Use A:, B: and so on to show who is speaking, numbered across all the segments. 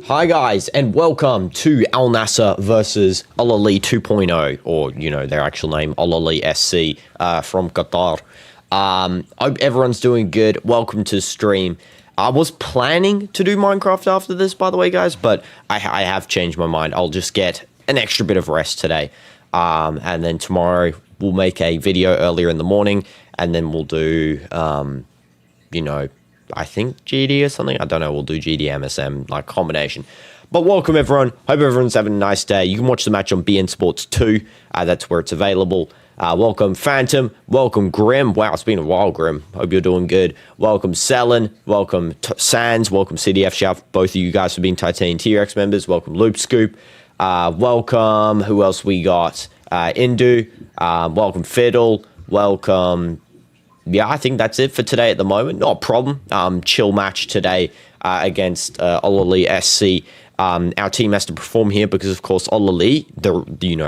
A: Hi guys, and welcome to Al Nassr versus Ahli 2.0, or their actual name, Ahli SC, from Qatar. Hope everyone's doing good. Welcome to the stream. I was planning to do Minecraft after this, by the way, guys, but I have changed my mind. I'll just get an extra bit of rest today, and then tomorrow we'll make a video earlier in the morning, and then we'll do, I think GD or something. I don't know. We'll do GD MSM, like combination. But welcome, everyone. Hope everyone's having a nice day. You can watch the match on BN Sports 2. That's where it's available. Welcome, Phantom. Welcome, Grim. Wow, it's been a while, Grim. Hope you're doing good. Welcome, Selin. Welcome, Sands. Welcome, CDF Shout. Both of you guys for being Titanium T-Rex members. Welcome, Loop Scoop. Welcome. Who else we got? Indu. Welcome, Fiddle. Welcome. Yeah, I think that's it for today at the moment. Not a problem. Chill match today against Ahli SC. Our team has to perform here because, of course, Ahli, the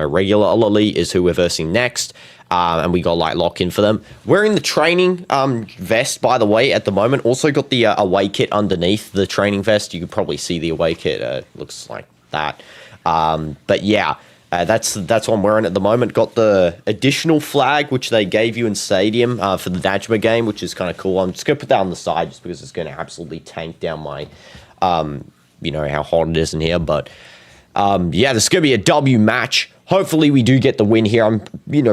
A: regular Ahli, is who we're versing next. And we got like lock in for them. Wearing the training vest, by the way, at the moment. Also got the away kit underneath the training vest. You could probably see the away kit. Looks like that. But yeah. That's what I'm wearing at the moment. Got the additional flag, which they gave you in Stadium for the Dajma game, which is kind of cool. I'm just going to put that on the side just because it's going to absolutely tank down my, how hot it is in here. But, yeah, this is going to be a W match. Hopefully we do get the win here. I'm,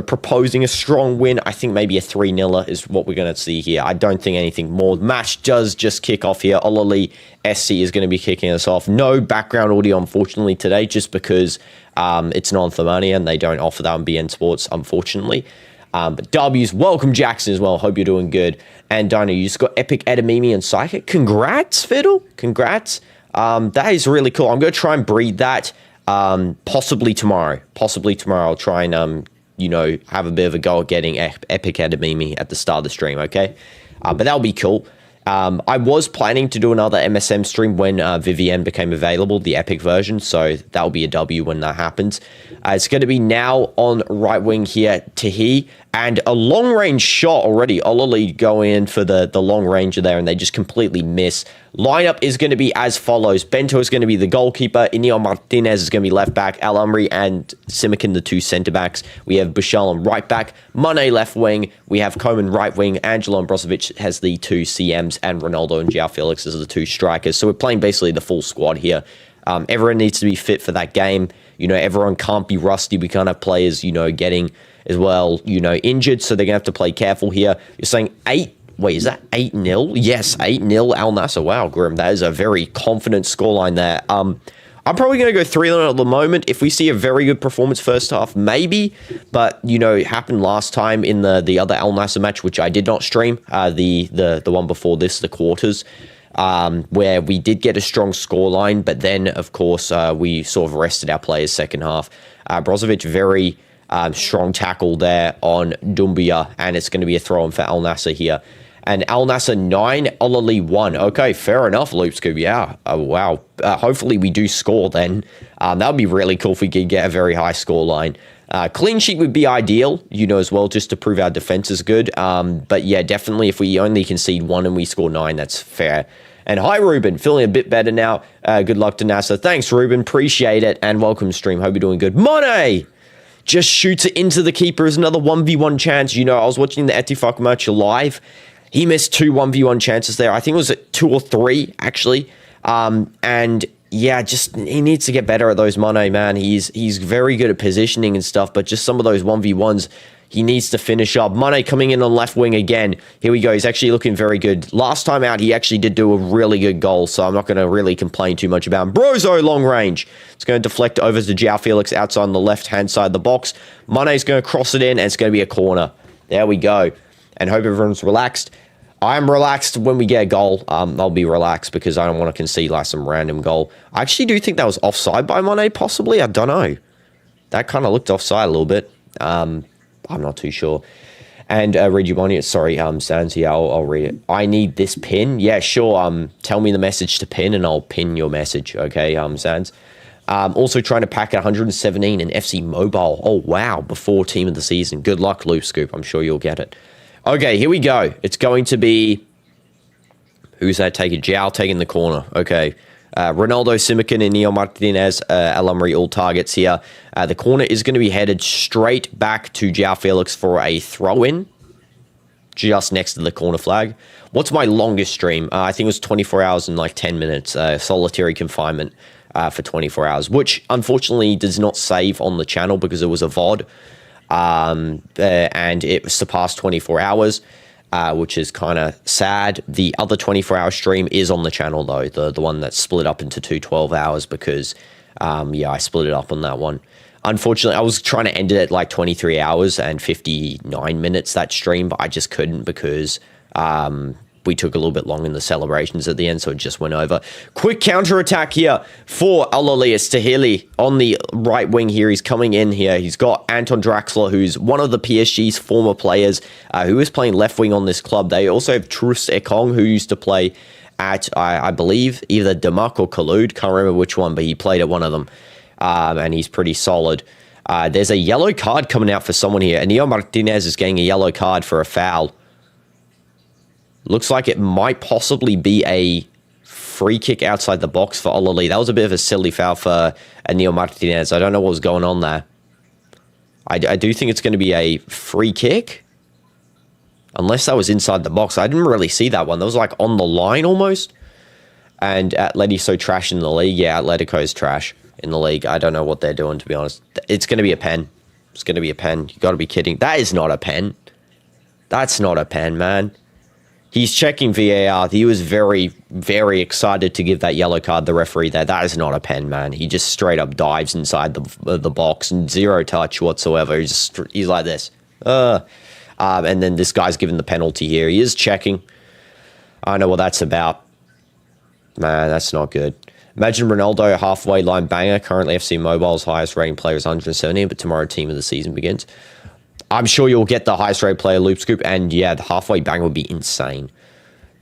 A: proposing a strong win. I think maybe a 3-0 is what we're going to see here. I don't think anything more. The match does just kick off here. Ahli SC is going to be kicking us off. No background audio, unfortunately, today, just because it's not on Thamanya and they don't offer that on BN Sports, unfortunately. But W's, welcome Jackson as well. Hope you're doing good. And Dino, you just got Epic Edamimi and Psychic. Congrats, Fiddle. Congrats. That is really cool. I'm going to try and breed that. Possibly tomorrow. I'll try and, have a bit of a go at getting Epic Edamimi at the start of the stream, okay? But that'll be cool. I was planning to do another MSM stream when Vivienne became available, the Epic version, so that'll be a W when that happens. It's going to be now on right wing here, Tahi, and a long-range shot already. Ahli going in for the long ranger there, and they just completely miss. Lineup is going to be as follows. Bento is going to be the goalkeeper. Inigo Martinez is going to be left back. Al Amri and Simikin, the two centre-backs. We have Bashal on right back. Mane left wing. We have Koeman right wing. Angelo and Brozovic has the two CMs, and Ronaldo and João Felix as the two strikers. So we're playing basically the full squad here. Everyone needs to be fit for that game. Everyone can't be rusty. We can't have players, getting as well, injured. So they're going to have to play careful here. You're saying 8. Wait, is that 8-0? Yes, 8-0 Al Nassr. Wow, Grim. That is a very confident scoreline there. I'm probably going to go 3-0 at the moment. If we see a very good performance first half, maybe. But, it happened last time in the other Al Nassr match, which I did not stream. The one before this, the quarters, where we did get a strong scoreline. But then, of course, we sort of rested our players second half. Brozovic, very strong tackle there on Doumbia. And it's going to be a throw-in for Al Nassr here. And Al Nassr 9, Ahli 1. Okay, fair enough, Loop Scoop. Yeah, wow. Hopefully we do score then. That would be really cool if we could get a very high score line. Clean sheet would be ideal, as well, just to prove our defense is good. But yeah, definitely if we only concede 1 and we score 9, that's fair. And hi, Ruben. Feeling a bit better now. Good luck to Nassr. Thanks, Ruben. Appreciate it. And welcome, stream. Hope you're doing good. Mane! Just shoots it into the keeper. Is another 1v1 chance. I was watching the Etifak match live. He missed 2 1v1 chances there. I think it was 2 or 3, actually. And yeah, just he needs to get better at those, Mane, man. He's very good at positioning and stuff, but just some of those 1v1s, he needs to finish up. Mane coming in on left wing again. Here we go. He's actually looking very good. Last time out, he actually did do a really good goal, so I'm not going to really complain too much about him. Brozo, long range. It's going to deflect over to João Felix outside on the left-hand side of the box. Mane's going to cross it in, and it's going to be a corner. There we go. And hope everyone's relaxed. I'm relaxed when we get a goal. I'll be relaxed because I don't want to concede like some random goal. I actually do think that was offside by Mane, possibly. I don't know. That kind of looked offside a little bit. I'm not too sure. And Regimoni, sorry, Sans here, I'll read it. I need this pin. Yeah, sure. Tell me the message to pin and I'll pin your message. Okay, Sans. Also trying to pack 117 in FC Mobile. Oh, wow. Before team of the season. Good luck, Loop Scoop. I'm sure you'll get it. Okay, here we go. It's going to be... Who's that taking? João taking the corner. Okay. Ronaldo, Simican, and Neo Martinez, El Amri, all targets here. The corner is going to be headed straight back to João Felix for a throw-in, just next to the corner flag. What's my longest stream? I think it was 24 hours and like 10 minutes, solitary confinement for 24 hours, which unfortunately does not save on the channel because it was a VOD, and it surpassed 24 hours. Which is kind of sad. The other 24-hour stream is on the channel, though, the one that's split up into 12 hours because, yeah, I split it up on that one. Unfortunately, I was trying to end it at like 23 hours and 59 minutes, that stream, but I just couldn't because we took a little bit long in the celebrations at the end, so it just went over. Quick counter-attack here for Al Ahli. It's Tahili on the right wing here. He's coming in here. He's got Anton Draxler, who's one of the PSG's former players, who is playing left wing on this club. They also have Trus Ekong, who used to play at, I believe, either Damac or Khaloud. Can't remember which one, but he played at one of them, and he's pretty solid. There's a yellow card coming out for someone here. And Neo Martinez is getting a yellow card for a foul. Looks like it might possibly be a free kick outside the box for Al Ahli. That was a bit of a silly foul for Neo Martinez. I don't know what was going on there. I do think it's going to be a free kick. Unless that was inside the box. I didn't really see that one. That was like on the line almost. And Atletico's so trash in the league. Yeah, Atletico's trash in the league. I don't know what they're doing, to be honest. It's going to be a pen. It's going to be a pen. You got to be kidding. That is not a pen. That's not a pen, man. He's checking VAR. He was very, very excited to give that yellow card the referee there. That is not a pen, man. He just straight up dives inside the box and zero touch whatsoever. He's like this. And then this guy's given the penalty here. He is checking. I don't know what that's about. Man, that's not good. Imagine Ronaldo, halfway line banger. Currently FC Mobile's highest rating player is 117, but tomorrow team of the season begins. I'm sure you'll get the highest rated player loop scoop, and yeah, the halfway bang would be insane.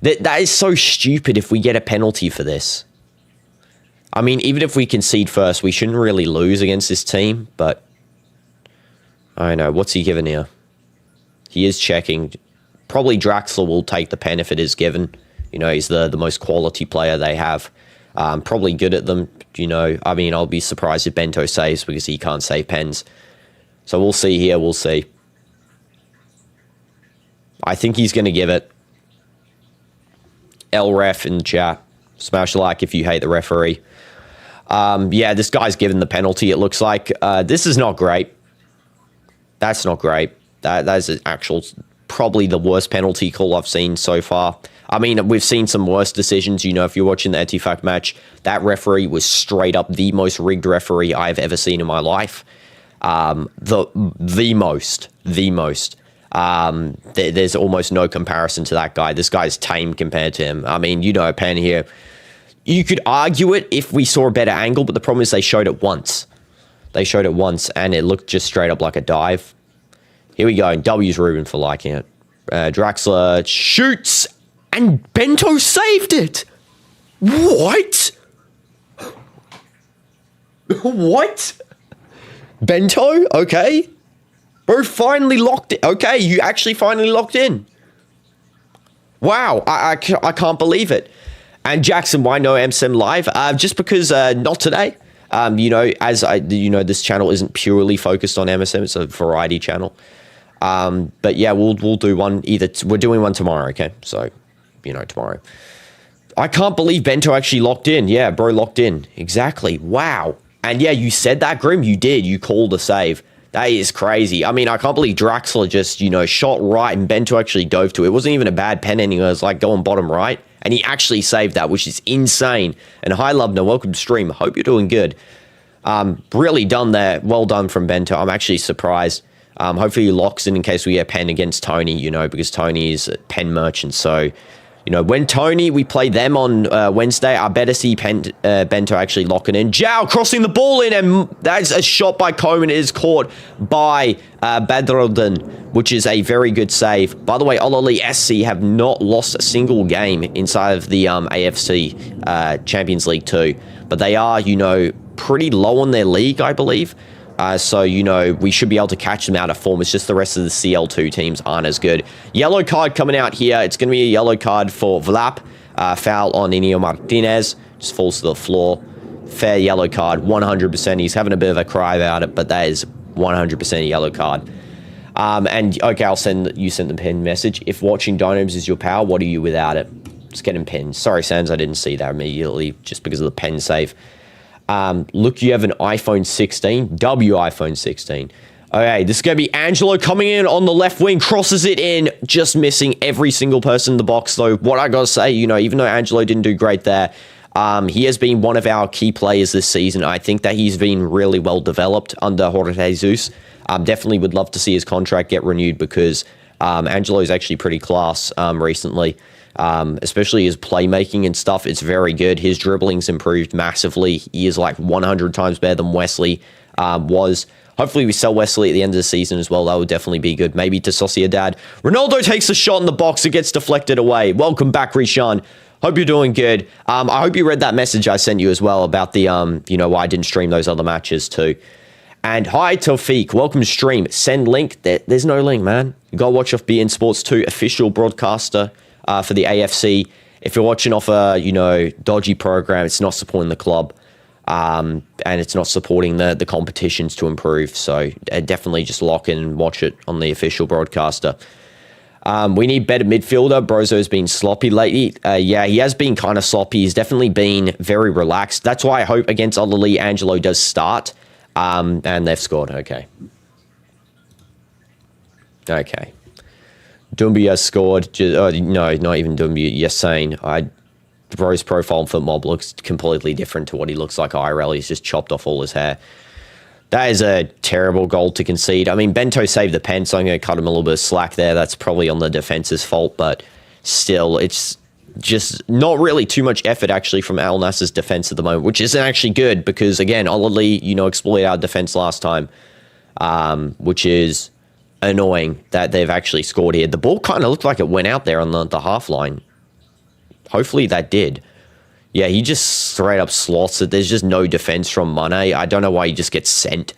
A: That is so stupid if we get a penalty for this. I mean, even if we concede first, we shouldn't really lose against this team, but I don't know. What's he given here? He is checking. Probably Draxler will take the pen if it is given. You know, he's the most quality player they have. Probably good at them, you know. I mean, I'll be surprised if Bento saves because he can't save pens. So we'll see here. We'll see. I think he's going to give it. LREF in the chat. Smash a like if you hate the referee. Yeah, this guy's given the penalty, it looks like. This is not great. That's not great. That is actual, probably the worst penalty call I've seen so far. I mean, we've seen some worse decisions. You know, if you're watching the Etifak match, that referee was straight up the most rigged referee I've ever seen in my life. The most. There's almost no comparison to that guy. This guy's tame compared to him. I mean, you know, pen here. You could argue it if we saw a better angle, but the problem is they showed it once. They showed it once, and it looked just straight up like a dive. Here we go. And W's Ruben for liking it. Draxler shoots, and Bento saved it. What? What? Bento? Okay. Bro, finally locked it. Okay, you actually finally locked in. Wow, I can't believe it. And Jackson, why no MSM live? Just because not today. You know, this channel isn't purely focused on MSM. It's a variety channel. But yeah, we'll do one either. We're doing one tomorrow, okay? So, you know, tomorrow. I can't believe Bento actually locked in. Yeah, bro, locked in. Exactly. Wow. And yeah, you said that, Grim. You did. You called a save. That is crazy. I mean, I can't believe Draxler just, you know, shot right and Bento actually dove to it. It wasn't even a bad pen ending. It was like going bottom right. And he actually saved that, which is insane. And hi, Lubna. Welcome to stream. Hope you're doing good. Really done there. Well done from Bento. I'm actually surprised. Hopefully he locks in case we get a pen against Tony, you know, because Tony is a pen merchant. So, you know, when Tony, we play them on Wednesday, I better see Bento actually locking in. Zhao crossing the ball in, and that's a shot by Coman. It is caught by Badruddin, which is a very good save. By the way, Al Ahli SC have not lost a single game inside of the AFC Champions League 2. But they are, you know, pretty low on their league, I believe. So, you know, we should be able to catch them out of form. It's just the rest of the CL2 teams aren't as good. Yellow card coming out here. It's going to be a yellow card for Vlap. Foul on Nino Martinez. Just falls to the floor. Fair yellow card, 100%. He's having a bit of a cry about it, but that is 100% a yellow card. And okay, I'll send the pin message. If watching DinoDoomz is your power, what are you without it? Just getting pinned. Sorry, Sans, I didn't see that immediately just because of the pen save. Look, you have an iPhone 16. iPhone 16. Okay, this is going to be Angelo coming in on the left wing, crosses it in, just missing every single person in the box, though. What I got to say, you know, even though Angelo didn't do great there, he has been one of our key players this season. I think that he's been really well developed under Jorge Jesus. Definitely would love to see his contract get renewed because Angelo is actually pretty class recently. Especially his playmaking and stuff. It's very good. His dribbling's improved massively. He is like 100 times better than Wesley was. Hopefully we sell Wesley at the end of the season as well. That would definitely be good. Maybe to Sociedad. Ronaldo takes a shot in the box. It gets deflected away. Welcome back, Rishan. Hope you're doing good. I hope you read that message I sent you as well about the, you know, why I didn't stream those other matches too. And hi, Tawfiq. Welcome to stream. Send link. There's no link, man. You got to watch off BN Sports 2, official broadcaster for the AFC. If you're watching off a, you know, dodgy program, it's not supporting the club. And it's not supporting the competitions to improve. So definitely just lock in and watch it on the official broadcaster. We need better midfielder. Brozo's been sloppy lately. Yeah, he has been kind of sloppy. He's definitely been very relaxed. That's why I hope against Ahli, Angelo does start. And they've scored. Okay. Okay. Doumbia scored. No, not even Doumbia. Yassine. Bro's profile for Mob looks completely different to what he looks like IRL. He's just chopped off all his hair. That is a terrible goal to concede. I mean, Bento saved the pen, so I'm going to cut him a little bit of slack there. That's probably on the defense's fault, but still, it's just not really too much effort, actually, from Al Nassr's defense at the moment, which isn't actually good because, again, Ahli, you know, exploited our defense last time, which is annoying that they've actually scored here. The ball kind of looked like it went out there on the half line. Hopefully that did. Yeah, he just straight up slots it. There's just no defense from Mane. I don't know why he just gets sent.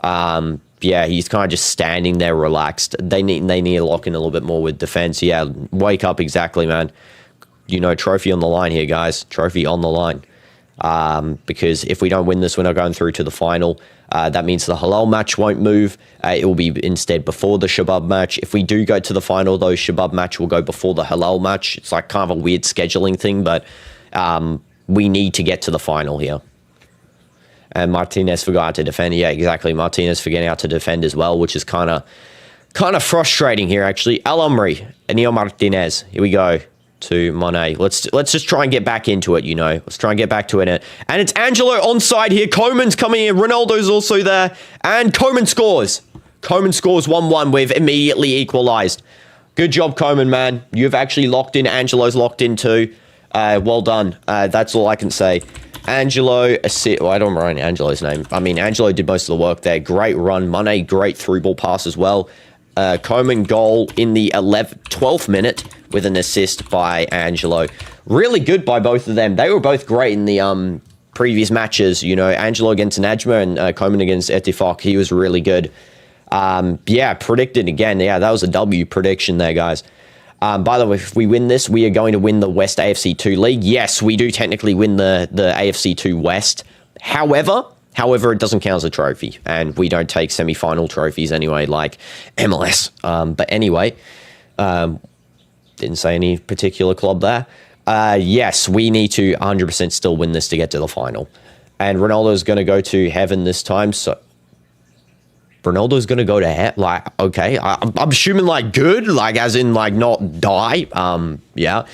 A: Yeah, he's kind of just standing there relaxed. They need to lock in a little bit more with defense. Yeah, wake up exactly, man. You know, trophy on the line here, guys. Trophy on the line. Because if we don't win this, we're not going through to the final. That means the Halal match won't move. It will be instead before the Shabab match. If we do go to the final, though, Shabab match will go before the Halal match. It's like kind of a weird scheduling thing, but we need to get to the final here. And Martinez forgot to defend. Yeah, exactly. Martinez forgetting out to defend as well, which is kind of frustrating here, actually. El Amri, Enio Martinez. Here we go. To Mane. Let's just try and get back into it, you know. Let's try and get back to it. And it's Angelo onside here. Koeman's coming in. Ronaldo's also there. And Koeman scores. Koeman scores 1-1. We've immediately equalized. Good job, Koeman, man. You've actually locked in. Angelo's locked in too. Well done. That's all I can say. Angelo, well, I don't write Angelo's name. I mean, Angelo did most of the work there. Great run. Mane, great through ball pass as well. Koeman goal in the 12th minute with an assist by Angelo. Really good by both of them. They were both great in the previous matches. You know, Angelo against Najma and Koeman against Etifak. He was really good. Yeah, predicted again. Yeah, that was a W prediction there, guys. By the way, if we win this, we are going to win the West AFC 2 League. Yes, we do technically win the AFC 2 West. However, it doesn't count as a trophy, and we don't take semi-final trophies anyway, like MLS. But anyway, didn't say any particular club there. Yes, we need to 100% still win this to get to the final. And Ronaldo's going to go to heaven this time, so Ronaldo's going to go to heaven, like, okay. I'm assuming, like, good, like, as in, like, not die. Yeah.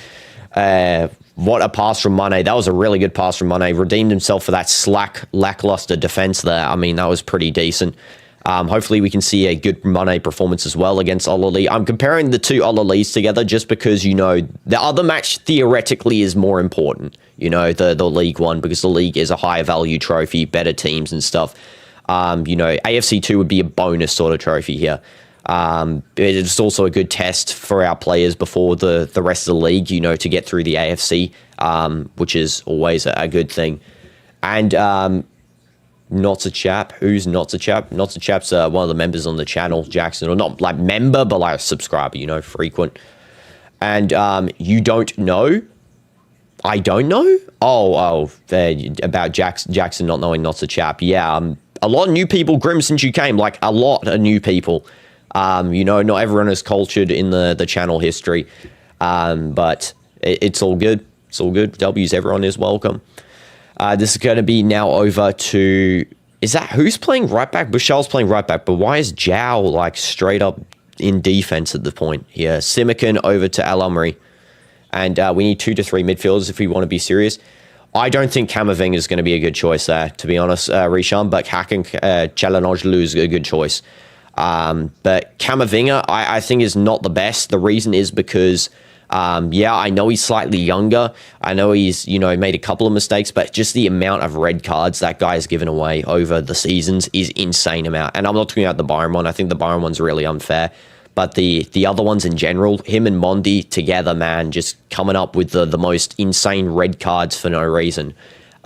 A: What a pass from Mane. That was a really good pass from Mane. Redeemed himself for that lackluster defense there. I mean, that was pretty decent. Hopefully we can see a good Mane performance as well against Ahli. I'm comparing the two Ahlis together just because, you know, the other match theoretically is more important. You know, the League one, because the League is a higher value trophy, better teams and stuff. You know, AFC 2 would be a bonus sort of trophy here. It's also a good test for our players before the rest of the league, you know, to get through the AFC, which is always a good thing. And Not a Chap. Who's Not a Chap? Not a Chap's one of the members on the channel, Jackson. Or not like member, but like a subscriber, you know, frequent. And you don't know? I don't know. About Jackson not knowing not a chap. Yeah, a lot of new people, Grim, since you came. Like, a lot of new people. Not everyone is cultured in the channel history. But it's all good. It's all good. W's, everyone is welcome. This is going to be now over to... Is that... Who's playing right back? Bushal's playing right back. But why is Zhao, like, straight up in defense at the point? Yeah, Simican over to Al Amri. And we need 2 to 3 midfielders if we want to be serious. I don't think Camavinga is going to be a good choice there, to be honest, Risham. But Hakan Çalhanoğlu is a good choice. But Camavinga, I think, is not the best. The reason is because... I know he's slightly younger. I know he's, made a couple of mistakes, but just the amount of red cards that guy has given away over the seasons is insane amount. And I'm not talking about the Bayern one. I think the Bayern one's really unfair. But the other ones in general, him and Mondi together, man, just coming up with the most insane red cards for no reason.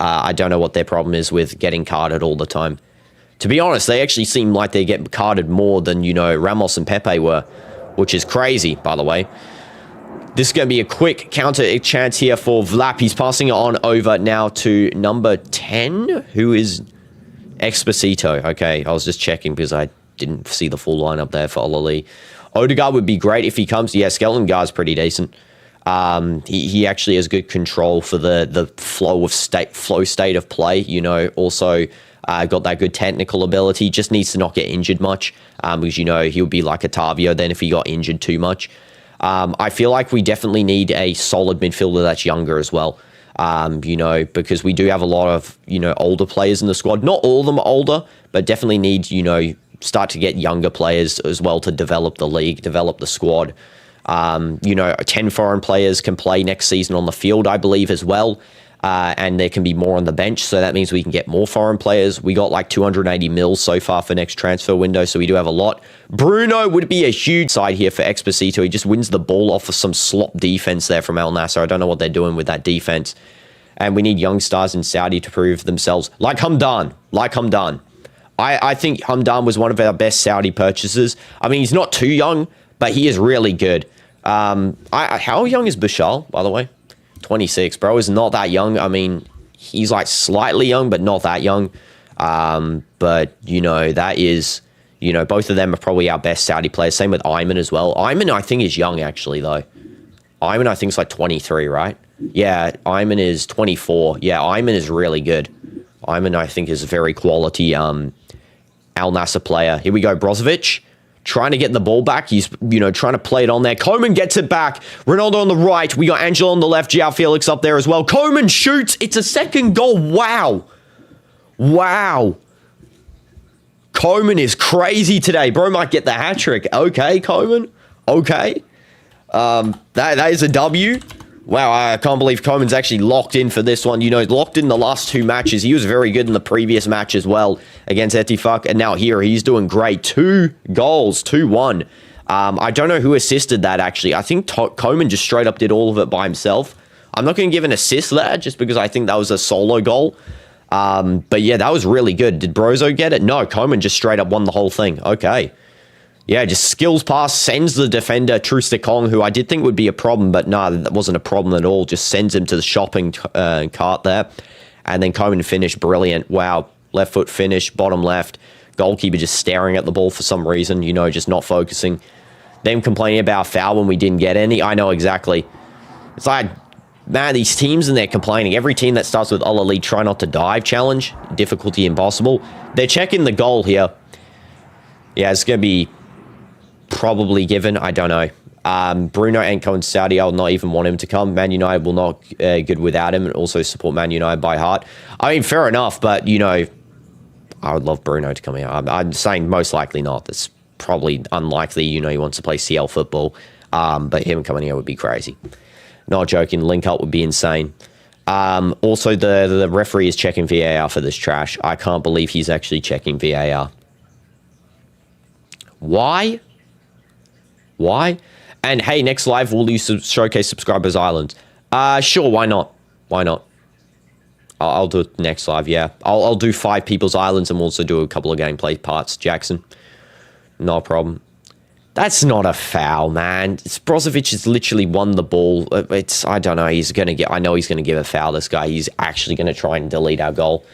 A: I don't know what their problem is with getting carded all the time. To be honest, they actually seem like they get carded more than, Ramos and Pepe were, which is crazy, by the way. This is going to be a quick counter chance here for Vlap. He's passing it on over now to number 10, who is Exposito. Okay, I was just checking because I didn't see the full lineup there for Ahli. Odegaard would be great if he comes. Yeah, Skeleton Guard's pretty decent. He actually has good control for the flow state of play. Also got that good technical ability. Just needs to not get injured much because he would be like a Tavio then if he got injured too much. I feel like we definitely need a solid midfielder that's younger as well. Because we do have a lot of older players in the squad. Not all of them are older, but definitely need start to get younger players as well to develop the league, develop the squad. 10 foreign players can play next season on the field, I believe, as well. And there can be more on the bench, so that means we can get more foreign players. We got like 280 mils so far for next transfer window, so we do have a lot. Bruno would be a huge side here for Exposito. He just wins the ball off of some slop defense there from Al Nassr. I don't know what they're doing with that defense. And we need young stars in Saudi to prove themselves. Like Hamdan. I think Hamdan was one of our best Saudi purchases. I mean, he's not too young, but he is really good. How young is Bashal, by the way? 26, bro, is not that young. I mean, he's like slightly young, but not that young. But, that is, both of them are probably our best Saudi players. Same with Ayman as well. Ayman, I think, is young, actually, though. Ayman, I think, is like 23, right? Yeah, Ayman is 24. Yeah, Ayman is really good. Ayman, I think, is a very quality Al Nassr player. Here we go, Brozovic. Trying to get the ball back. He's, trying to play it on there. Koeman gets it back. Ronaldo on the right. We got Angelo on the left. João Felix up there as well. Koeman shoots. It's a second goal. Wow. Koeman is crazy today. Bro might get the hat trick. Okay, Koeman. Okay. That is a W. Wow, I can't believe Koeman's actually locked in for this one. Locked in the last 2 matches. He was very good in the previous match as well against Etifak. And now here, he's doing great. 2 goals, 2-1. I don't know who assisted that, actually. I think Koeman just straight up did all of it by himself. I'm not going to give an assist there just because I think that was a solo goal. But yeah, that was really good. Did Brozo get it? No, Koeman just straight up won the whole thing. Okay. Yeah, just skills pass, sends the defender, Trustekong, who I did think would be a problem, but no, that wasn't a problem at all. Just sends him to the shopping cart there. And then Koeman finished brilliant. Wow, left foot finish, bottom left. Goalkeeper just staring at the ball for some reason, just not focusing. Them complaining about foul when we didn't get any. I know exactly. It's like, man, these teams and they're complaining. Every team that starts with Ahli try not to dive challenge. Difficulty impossible. They're checking the goal here. Yeah, it's going to be probably given. I don't know. Bruno ain't coming to Saudi. I would not even want him to come. Man United will not good without him, and also support Man United by heart. I mean, fair enough, but, I would love Bruno to come here. I'm saying most likely not. That's probably unlikely. He wants to play CL football. But him coming here would be crazy. Not joking. Link up would be insane. Also, the referee is checking VAR for this trash. I can't believe he's actually checking VAR. Why? And hey, next live, will you showcase Subscribers Island? Sure, why not? I'll do it next live, yeah. I'll do 5 people's islands and we'll also do a couple of gameplay parts, Jackson. No problem. That's not a foul, man. Brozovic has literally won the ball. I don't know. I know he's going to give a foul, this guy. He's actually going to try and delete our goal.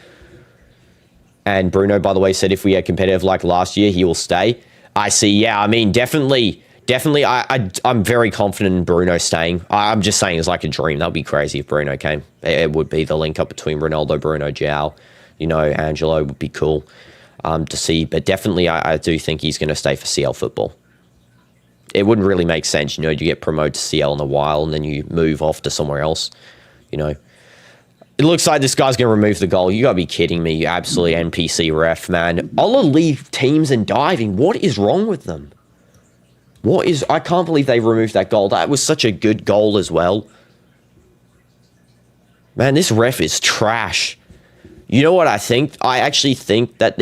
A: And Bruno, by the way, said if we are competitive like last year, he will stay. I see. Yeah, I mean, definitely. I'm very confident in Bruno staying. I'm just saying it's like a dream. That would be crazy if Bruno came. It would be the link up between Ronaldo, Bruno, João. Angelo would be cool to see. But definitely, I do think he's going to stay for CL football. It wouldn't really make sense. You get promoted to CL in a while and then you move off to somewhere else. It looks like this guy's going to remove the goal. You got to be kidding me. You absolutely NPC ref, man. Ahli teams and diving. What is wrong with them? I can't believe they removed that goal. That was such a good goal as well. Man, this ref is trash. You know what I think? I actually think that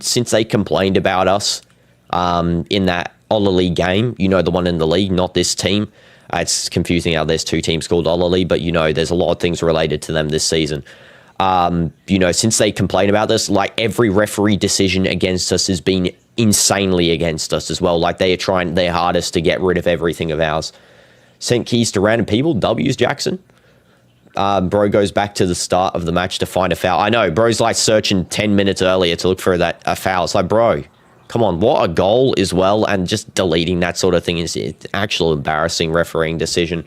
A: since they complained about us in that Ahli game, the one in the league, not this team. It's confusing how there's two teams called Ahli, but there's a lot of things related to them this season. Since they complain about this, like every referee decision against us has been insanely against us as well. Like they are trying their hardest to get rid of everything of ours. Sent keys to random people. W's Jackson. Bro goes back to the start of the match to find a foul. I know, bro's like searching 10 minutes earlier to look for a foul. It's like, bro, come on, what a goal as well. And just deleting that sort of thing is an actual embarrassing refereeing decision.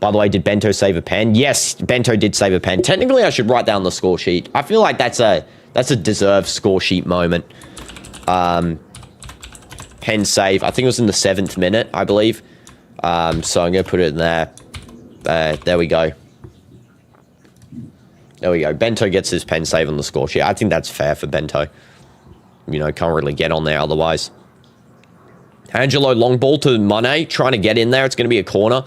A: By the way, did Bento save a pen? Yes, Bento did save a pen. Technically, I should write down the score sheet. I feel like that's a deserved score sheet moment. Pen save. I think it was in the 7th minute, I believe. So I'm going to put it in there. There we go. There we go. Bento gets his pen save on the score sheet. I think that's fair for Bento. Can't really get on there otherwise. Angelo, long ball to Mane, trying to get in there. It's going to be a corner.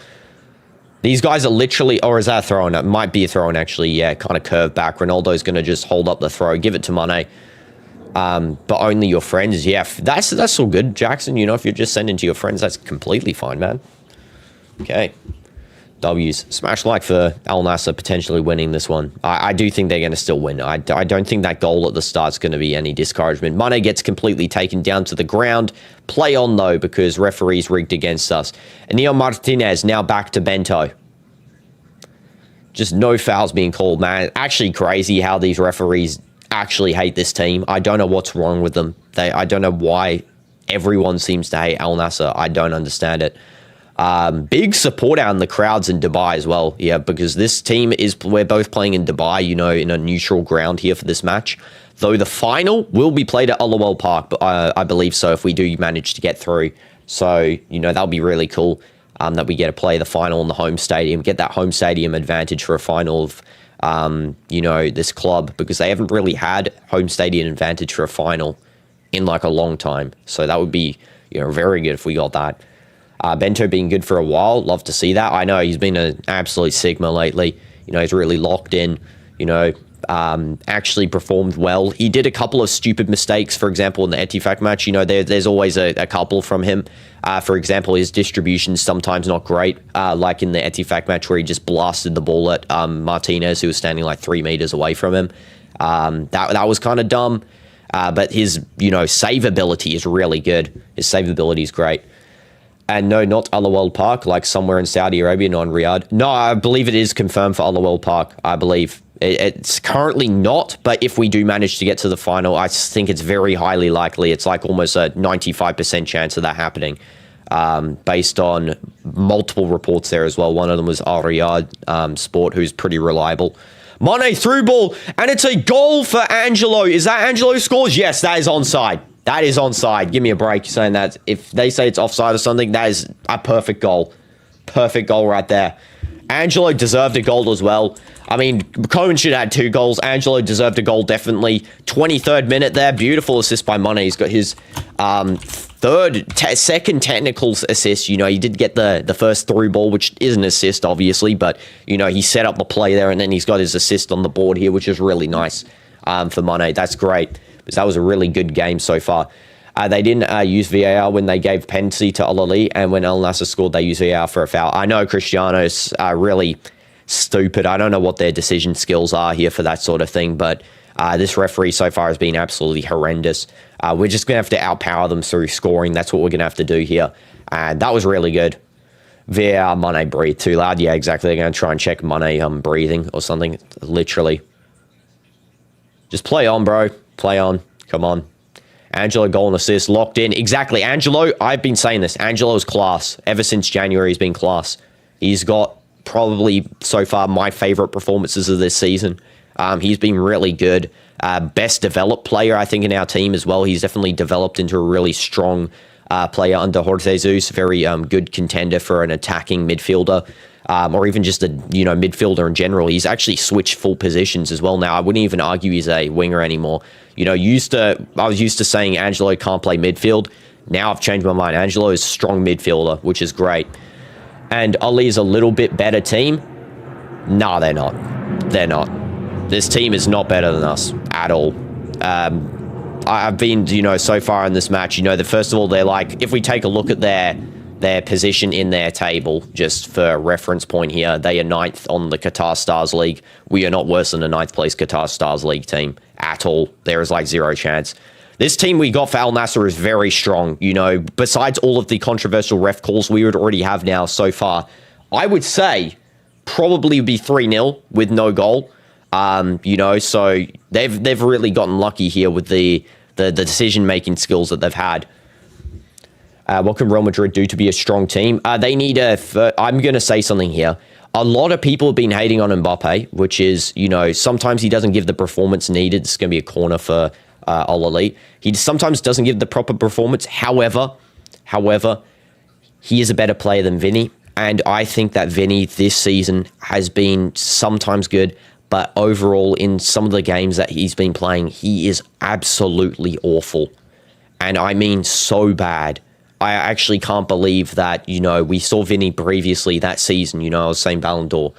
A: These guys are literally, or is that a throw-in? It might be a throw-in, actually. Yeah, kind of curved back. Ronaldo's going to just hold up the throw, give it to Mane. But only your friends. Yeah, that's all good, Jackson. If you're just sending to your friends, that's completely fine, man. Okay. W's. Smash like for Al Nassr potentially winning this one. I do think they're going to still win. I don't think that goal at the start is going to be any discouragement. Mane gets completely taken down to the ground. Play on, though, because referees rigged against us. Anil Martinez now back to Bento. Just no fouls being called, man. Actually crazy how these referees actually hate this team. I don't know what's wrong with them. I don't know why everyone seems to hate Al Nassr. I don't understand it. Big support out in the crowds in Dubai as well. Yeah, because this team we're both playing in Dubai, in a neutral ground here for this match. Though the final will be played at Al Park, but I believe so if we do manage to get through. So, that'll be really cool that we get to play the final in the home stadium, get that home stadium advantage for a final of, this club, because they haven't really had home stadium advantage for a final in like a long time. So that would be, very good if we got that. Bento being good for a while. Love to see that. I know he's been an absolute Sigma lately. He's really locked in, actually performed well. He did a couple of stupid mistakes, for example, in the Etifak match. There's always a couple from him. For example, his distribution's sometimes not great, like in the Etifak match where he just blasted the ball at Martinez, who was standing like 3 meters away from him. That was kind of dumb. But his, save ability is really good. His save ability is great. And no, not Al Awal Park, like somewhere in Saudi Arabia, not in Riyadh. No, I believe it is confirmed for Al Awal Park. I believe it's currently not, but if we do manage to get to the final, I think it's very highly likely. It's like almost a 95% chance of that happening, based on multiple reports there as well. One of them was Al Riyadh Sport, who's pretty reliable. Mane through ball, and it's a goal for Angelo. Is that Angelo scores? Yes, that is onside. That is onside. Give me a break. You're saying that if they say it's offside or something, that is a perfect goal. Perfect goal right there. Angelo deserved a goal as well. I mean, Cohen should have had 2 goals. Angelo deserved a goal, definitely. 23rd minute there. Beautiful assist by Mane. He's got his second technical assist. He did get the first through ball, which is an assist, obviously. But, he set up the play there, and then he's got his assist on the board here, which is really nice for Mane. That's great. That was a really good game so far. They didn't use VAR when they gave penalty to Ahli, and when Al Nassr scored, they used VAR for a foul. I know Cristiano's really stupid. I don't know what their decision skills are here for that sort of thing, but This referee so far has been absolutely horrendous. We're just going to have to outpower them through scoring. That's what we're going to have to do here. And that was really good. VAR, Mane breathed too loud. Yeah, exactly. They're going to try and check Mane breathing or something. Literally. Just play on, bro. Play on. Come on. Angelo, goal and assist, locked in. Exactly. Angelo, I've been saying this. Angelo's class. Ever since January, he's been class. He's got probably, so far, my favorite performances of this season. He's been really good. Best developed player, I think, in our team as well. He's definitely developed into a really strong player under Jorge Jesus. Very good contender for an attacking midfielder. Or even just a midfielder in general. He's actually switched full positions as well now. I wouldn't even argue he's a winger anymore. I was used to saying Angelo can't play midfield. Now I've changed my mind. Angelo is a strong midfielder, which is great. And Ahli is a little bit better team. Nah, they're not. They're not. This team is not better than us at all. I've been, so far in this match, that first of all, they're like, if we take a look at their position in their table, just for reference point here, they are 9th on the Qatar Stars League. We are not worse than a 9th place Qatar Stars League team at all. There is like zero chance. This team we got for Al Nassr is very strong. Besides all of the controversial ref calls we would already have now so far, I would say probably be 3-0 with no goal. So they've really gotten lucky here with the decision-making skills that they've had. What can Real Madrid do to be a strong team? They need I'm going to say something here. A lot of people have been hating on Mbappe, which is, sometimes he doesn't give the performance needed. It's going to be a corner for Ahli. He sometimes doesn't give the proper performance. However, he is a better player than Vinny. And I think that Vinny this season has been sometimes good, but overall in some of the games that he's been playing, he is absolutely awful. And I mean so bad. I actually can't believe that, we saw Vinny previously that season, I was saying Ballon d'Or,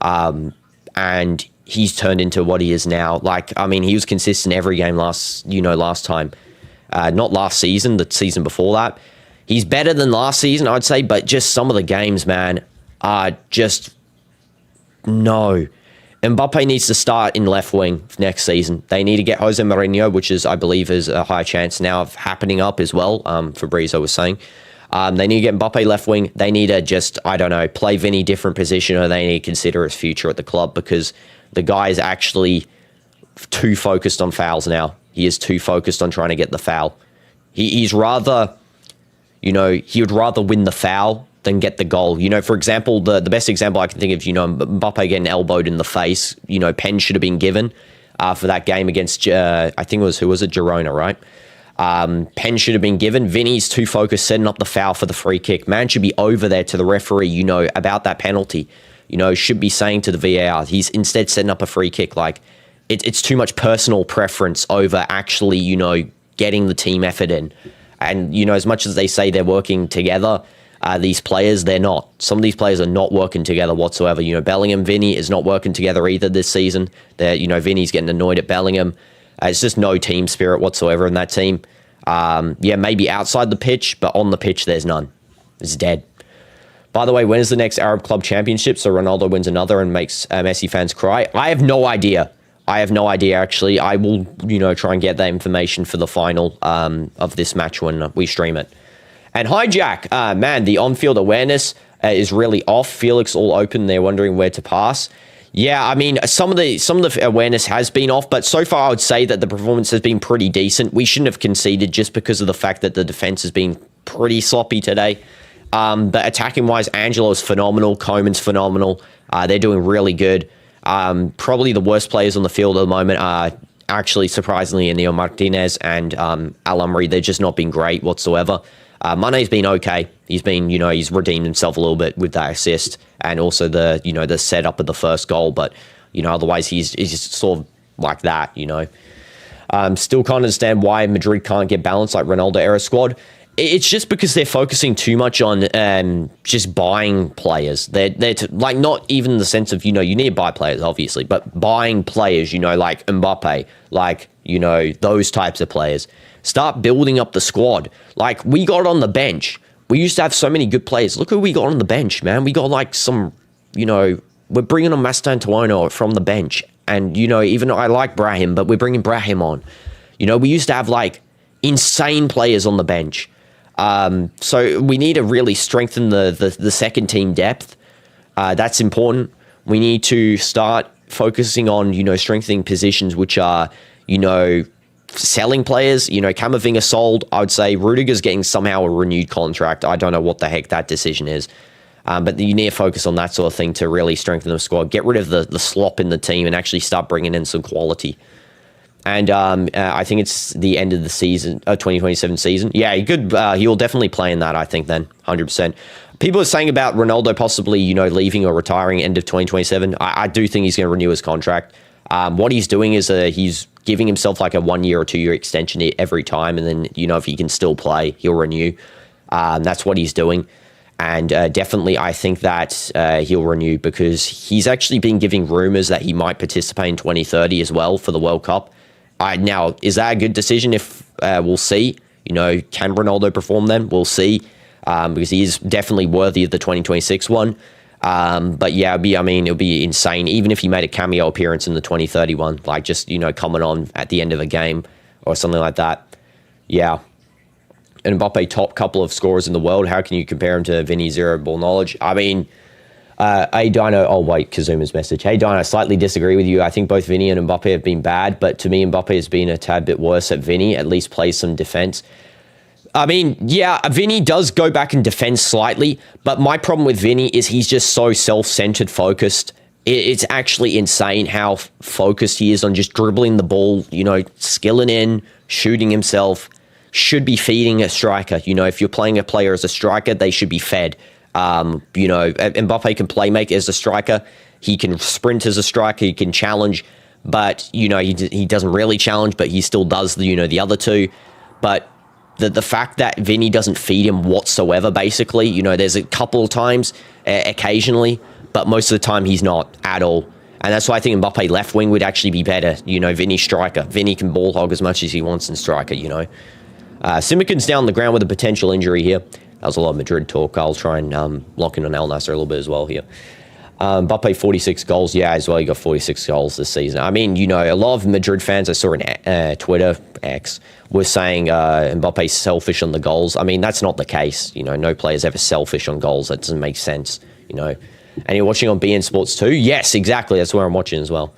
A: and he's turned into what he is now. He was consistent every game last time, not last season, the season before that. He's better than last season, I'd say, but just some of the games, man, are just, no. Mbappe needs to start in left wing next season. They need to get Jose Mourinho, which is, I believe, is a high chance now of happening up as well, Fabrizio was saying. They need to get Mbappe left wing. They need to just, play Vinny different position, or they need to consider his future at the club, because the guy is actually too focused on fouls now. He is too focused on trying to get the foul. He's rather, he would rather win the foul than get the goal. For example, the best example I can think of, Mbappe getting elbowed in the face, pen should have been given for that game against, I think it was, who was it? Girona, right? Pen should have been given. Vinny's too focused setting up the foul for the free kick. Man should be over there to the referee, about that penalty. Should be saying to the VAR. He's instead setting up a free kick. It's too much personal preference over actually, getting the team effort in. And, as much as they say they're working together, these players, they're not. Some of these players are not working together whatsoever. Bellingham, Vinny is not working together either this season. Vinny's getting annoyed at Bellingham. It's just no team spirit whatsoever in that team. Maybe outside the pitch, but on the pitch, there's none. It's dead. By the way, when is the next Arab Club Championship? So Ronaldo wins another and makes Messi fans cry. I have no idea. Actually. I will, try and get that information for the final of this match when we stream it. And Hijack, man, the on-field awareness is really off. Felix all open. They're wondering where to pass. Yeah, some of the awareness has been off, but so far I would say that the performance has been pretty decent. We shouldn't have conceded just because of the fact that the defense has been pretty sloppy today. But attacking-wise, Angelo's phenomenal. Koeman's phenomenal. They're doing really good. Probably the worst players on the field at the moment are actually, surprisingly, Inigo Martinez and Al-Amri. They're just not been great whatsoever. Mane's been okay. He's been, he's redeemed himself a little bit with that assist and also the, the setup of the first goal. But, otherwise he's just sort of like that, Still can't understand why Madrid can't get balanced like Ronaldo era squad. It's just because they're focusing too much on just buying players. They're not even in the sense of, you need to buy players, obviously, but buying players, like Mbappe, those types of players. Start building up the squad. We got on the bench. We used to have so many good players. Look who we got on the bench, man. We got some, we're bringing on Mastantuono from the bench. And, you know, even though I like Brahim, but we're bringing Brahim on. You know, we used to have, like, insane players on the bench. So we need to really strengthen the second team depth. That's important. We need to start focusing on, you know, strengthening positions which are, you know, selling players. You know, Camavinga sold. I would say Rudiger's getting somehow a renewed contract. I don't know what the heck that decision is. But you need to focus on that sort of thing to really strengthen the squad. Get rid of the slop in the team and actually start bringing in some quality. And I think it's the end of the season, 2027 season. Yeah, he'll definitely play in that, I think, then, 100%. People are saying about Ronaldo possibly, you know, leaving or retiring end of 2027. I do think he's going to renew his contract. What he's doing is he's giving himself like a 1 year or 2 year extension every time. And then, you know, if he can still play, he'll renew. That's what he's doing. And definitely, I think that he'll renew because he's actually been giving rumors that he might participate in 2030 as well for the World Cup. Now, is that a good decision? If we'll see. You know, can Ronaldo perform then? We'll see. Because he is definitely worthy of the 2026 one. But yeah, it'll be insane. Even if he made a cameo appearance in the 2031, like just, you know, coming on at the end of a game or something like that. Yeah. And Mbappe, top couple of scorers in the world. How can you compare him to Vinny? Zero ball knowledge. I mean, hey Dino, oh wait, Kazuma's message. Hey Dino, I slightly disagree with you. I think both Vinny and Mbappe have been bad, but to me, Mbappe has been a tad bit worse at Vinny, at least plays some defense. I mean, yeah, Vinny does go back and defend slightly, but my problem with Vinny is he's just so self-centered focused. It's actually insane how focused he is on just dribbling the ball, you know, skilling in, shooting himself. Should be feeding a striker. You know, if you're playing a player as a striker, they should be fed. You know, Mbappe can play make as a striker. He can sprint as a striker. He can challenge, but, you know, he doesn't really challenge, but he still does the other two. But the fact that Vinny doesn't feed him whatsoever, basically, you know, there's a couple of times, occasionally, but most of the time he's not at all. And that's why I think Mbappe left wing would actually be better. You know, Vinny striker. Vinny can ball hog as much as he wants in striker, you know. Simican's down on the ground with a potential injury here. That was a lot of Madrid talk. I'll try and lock in on Al Nassr a little bit as well here. Mbappe, 46 goals. Yeah, as well, he got 46 goals this season. I mean, you know, a lot of Madrid fans I saw in Twitter, X, were saying Mbappe's selfish on the goals. I mean, that's not the case. You know, no player's ever selfish on goals. That doesn't make sense, you know. And you're watching on BN Sports 2? Yes, exactly. That's where I'm watching as well.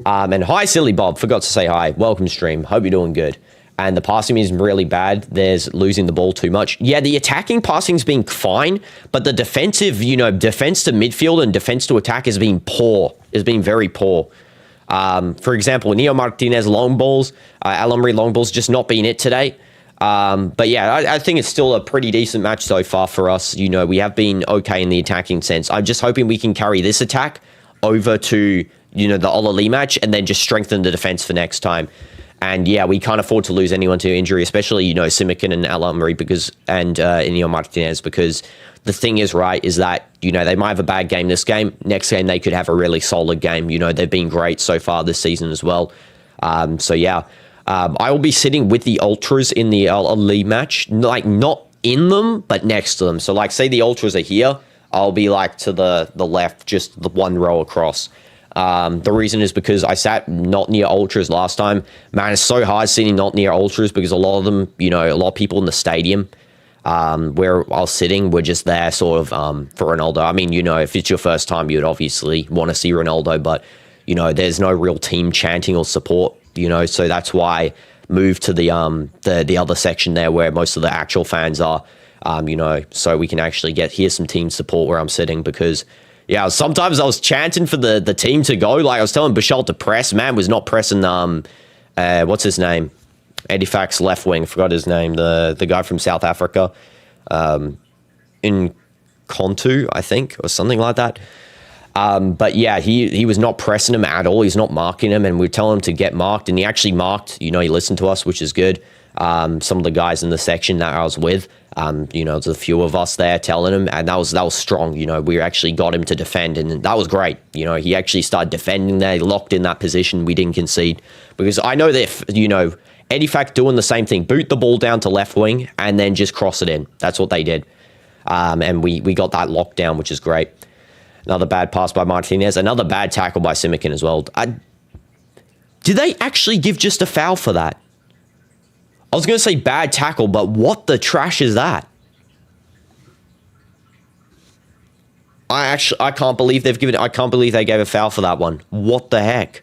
A: And hi, Silly Bob. Forgot to say hi. Welcome, stream. Hope you're doing good. And the passing is really bad. There's losing the ball too much. Yeah, the attacking passing's been fine, but the defensive, you know, defense to midfield and defense to attack has been poor. Has been very poor. For example, Neo Martinez long balls, Al-Amri long balls just not been it today. But yeah, I think it's still a pretty decent match so far for us. You know, we have been okay in the attacking sense. I'm just hoping we can carry this attack over to, you know, the Ahli match and then just strengthen the defense for next time. And yeah, we can't afford to lose anyone to injury, especially, you know, Simican and Al-Amri and Inigo Martinez, because the thing is, right, is that, you know, they might have a bad game this game. Next game, they could have a really solid game. You know, they've been great so far this season as well. So yeah, I will be sitting with the Ultras in the Ahli match, like not in them, but next to them. So like, say the Ultras are here, I'll be like to the left, just the one row across. The reason is because I sat not near Ultras last time. Man, it's so hard sitting not near Ultras because a lot of them, you know, a lot of people in the stadium where I was sitting were just there sort of for Ronaldo. I mean, you know, if it's your first time, you'd obviously want to see Ronaldo, but, you know, there's no real team chanting or support, you know, so that's why I moved to the other section there where most of the actual fans are, you know, so we can actually hear some team support where I'm sitting because... Yeah, sometimes I was chanting for the team to go. Like I was telling Bashal to press. Man was not pressing. What's his name? Eddie Fack's left wing. Forgot his name. The guy from South Africa, in Kontu, I think, or something like that. But yeah, he was not pressing him at all. He's not marking him, and we were telling him to get marked, and he actually marked. You know, he listened to us, which is good. Some of the guys in the section that I was with. You know, there's a few of us there telling him, and that was strong. You know, we actually got him to defend, and that was great. You know, he actually started defending there, he locked in that position. We didn't concede because I know that if, you know, Eddie Fack doing the same thing, boot the ball down to left wing and then just cross it in. That's what they did, and we got that lockdown, which is great. Another bad pass by Martinez, another bad tackle by Simican as well. Did they actually give just a foul for that? I was going to say bad tackle, but what the trash is that? I can't believe they've given... I can't believe they gave a foul for that one. What the heck?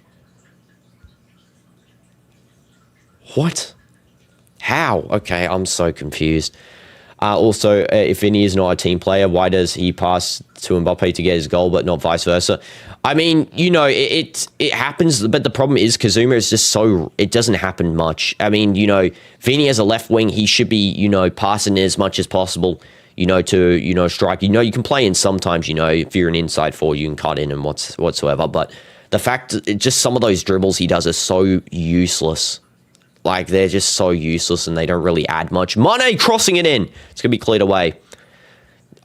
A: What? How? Okay, I'm so confused. Also, if Vinny is not a team player, why does he pass to Mbappe to get his goal, but not vice versa? I mean, you know, it happens, but the problem is Kazuma is just so... It doesn't happen much. I mean, you know, Vinny as a left wing, he should be, you know, passing as much as possible, you know, to, you know, strike. You know, you can play in sometimes, you know, if you're an inside forward, you can cut in and whatsoever. But the fact, just some of those dribbles he does are so useless. Like, they're just so useless and they don't really add much. Mane crossing it in. It's going to be cleared away.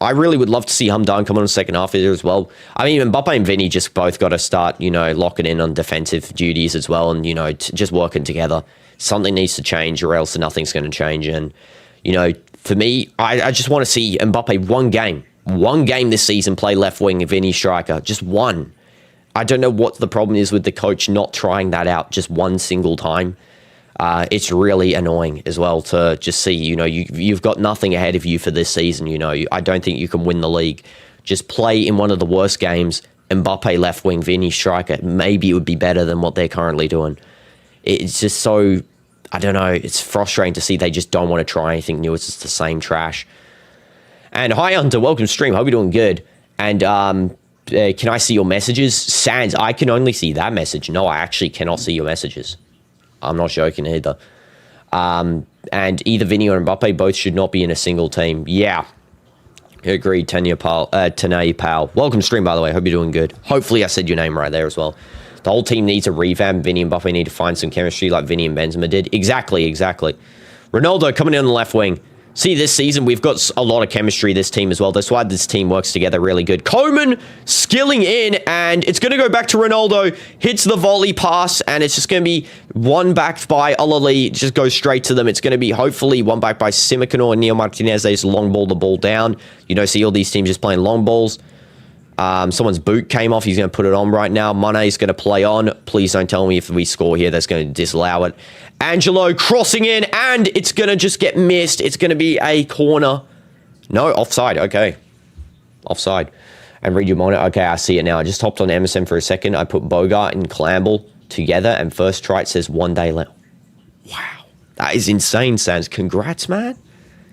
A: I really would love to see Hamdan come on in the second half here as well. I mean, Mbappe and Vinny just both got to start, you know, locking in on defensive duties as well and, you know, just working together. Something needs to change or else nothing's going to change. And, you know, for me, I just want to see Mbappe one game this season play left wing, Vinny striker. Just one. I don't know what the problem is with the coach not trying that out just one single time. It's really annoying as well to just see, you know, you've got nothing ahead of you for this season. You know, I don't think you can win the league. Just play in one of the worst games, Mbappe left wing, Vinny striker. Maybe it would be better than what they're currently doing. It's just so, I don't know, it's frustrating to see they just don't want to try anything new. It's just the same trash. And hi, Hunter, welcome to stream. Hope you're doing good. And can I see your messages? Sans, I can only see that message. No, I actually cannot see your messages. I'm not joking either. And either Vinny or Mbappe both should not be in a single team. Yeah. Agreed, Tanya Pal. Welcome to stream, by the way. Hope you're doing good. Hopefully I said your name right there as well. The whole team needs a revamp. Vinny and Mbappe need to find some chemistry like Vinny and Benzema did. Exactly. Ronaldo coming in on the left wing. See, this season, we've got a lot of chemistry, this team as well. That's why this team works together really good. Koeman skilling in, and it's going to go back to Ronaldo. Hits the volley pass, and it's just going to be one backed by Ahli. Just goes straight to them. It's going to be, hopefully, one back by Simicano and Neil Martinez. They just long ball the ball down. You know, see all these teams just playing long balls. Someone's boot came off. He's going to put it on right now. Mane's going to play on. Please don't tell me if we score here, that's going to disallow it. Angelo crossing in, and it's going to just get missed. It's going to be a corner. No, offside. Okay. Offside. And read your monitor. Okay, I see it now. I just hopped on MSN for a second. I put Bogart and Clamble together, and first try it says 1 day left. Wow. That is insane, Sans. Congrats, man.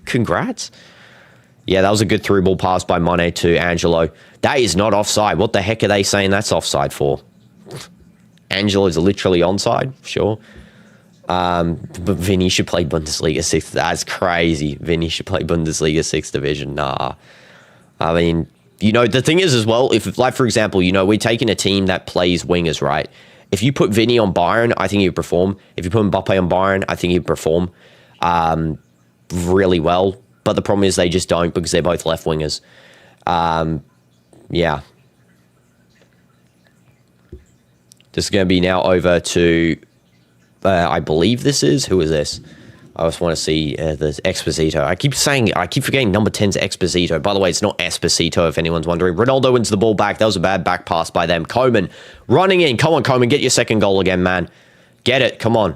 A: Congrats. Yeah, that was a good through ball pass by Mane to Angelo. That is not offside. What the heck are they saying that's offside for? Angelo's literally onside, sure. But Vinny should play Bundesliga 6th. That's crazy. Vinny should play Bundesliga 6th division. Nah. I mean, you know, the thing is as well, if, like, for example, you know, we're taking a team that plays wingers, right? If you put Vinny on Bayern, I think he'd perform. If you put Mbappe on Bayern, I think he'd perform really well. But the problem is they just don't because they're both left wingers. Yeah. This is going to be now over to, I believe this is, who is this? I just want to see the Exposito. I keep forgetting number 10's Exposito. By the way, it's not Esposito if anyone's wondering. Ronaldo wins the ball back. That was a bad back pass by them. Koeman running in. Come on, Koeman, get your second goal again, man. Get it. Come on.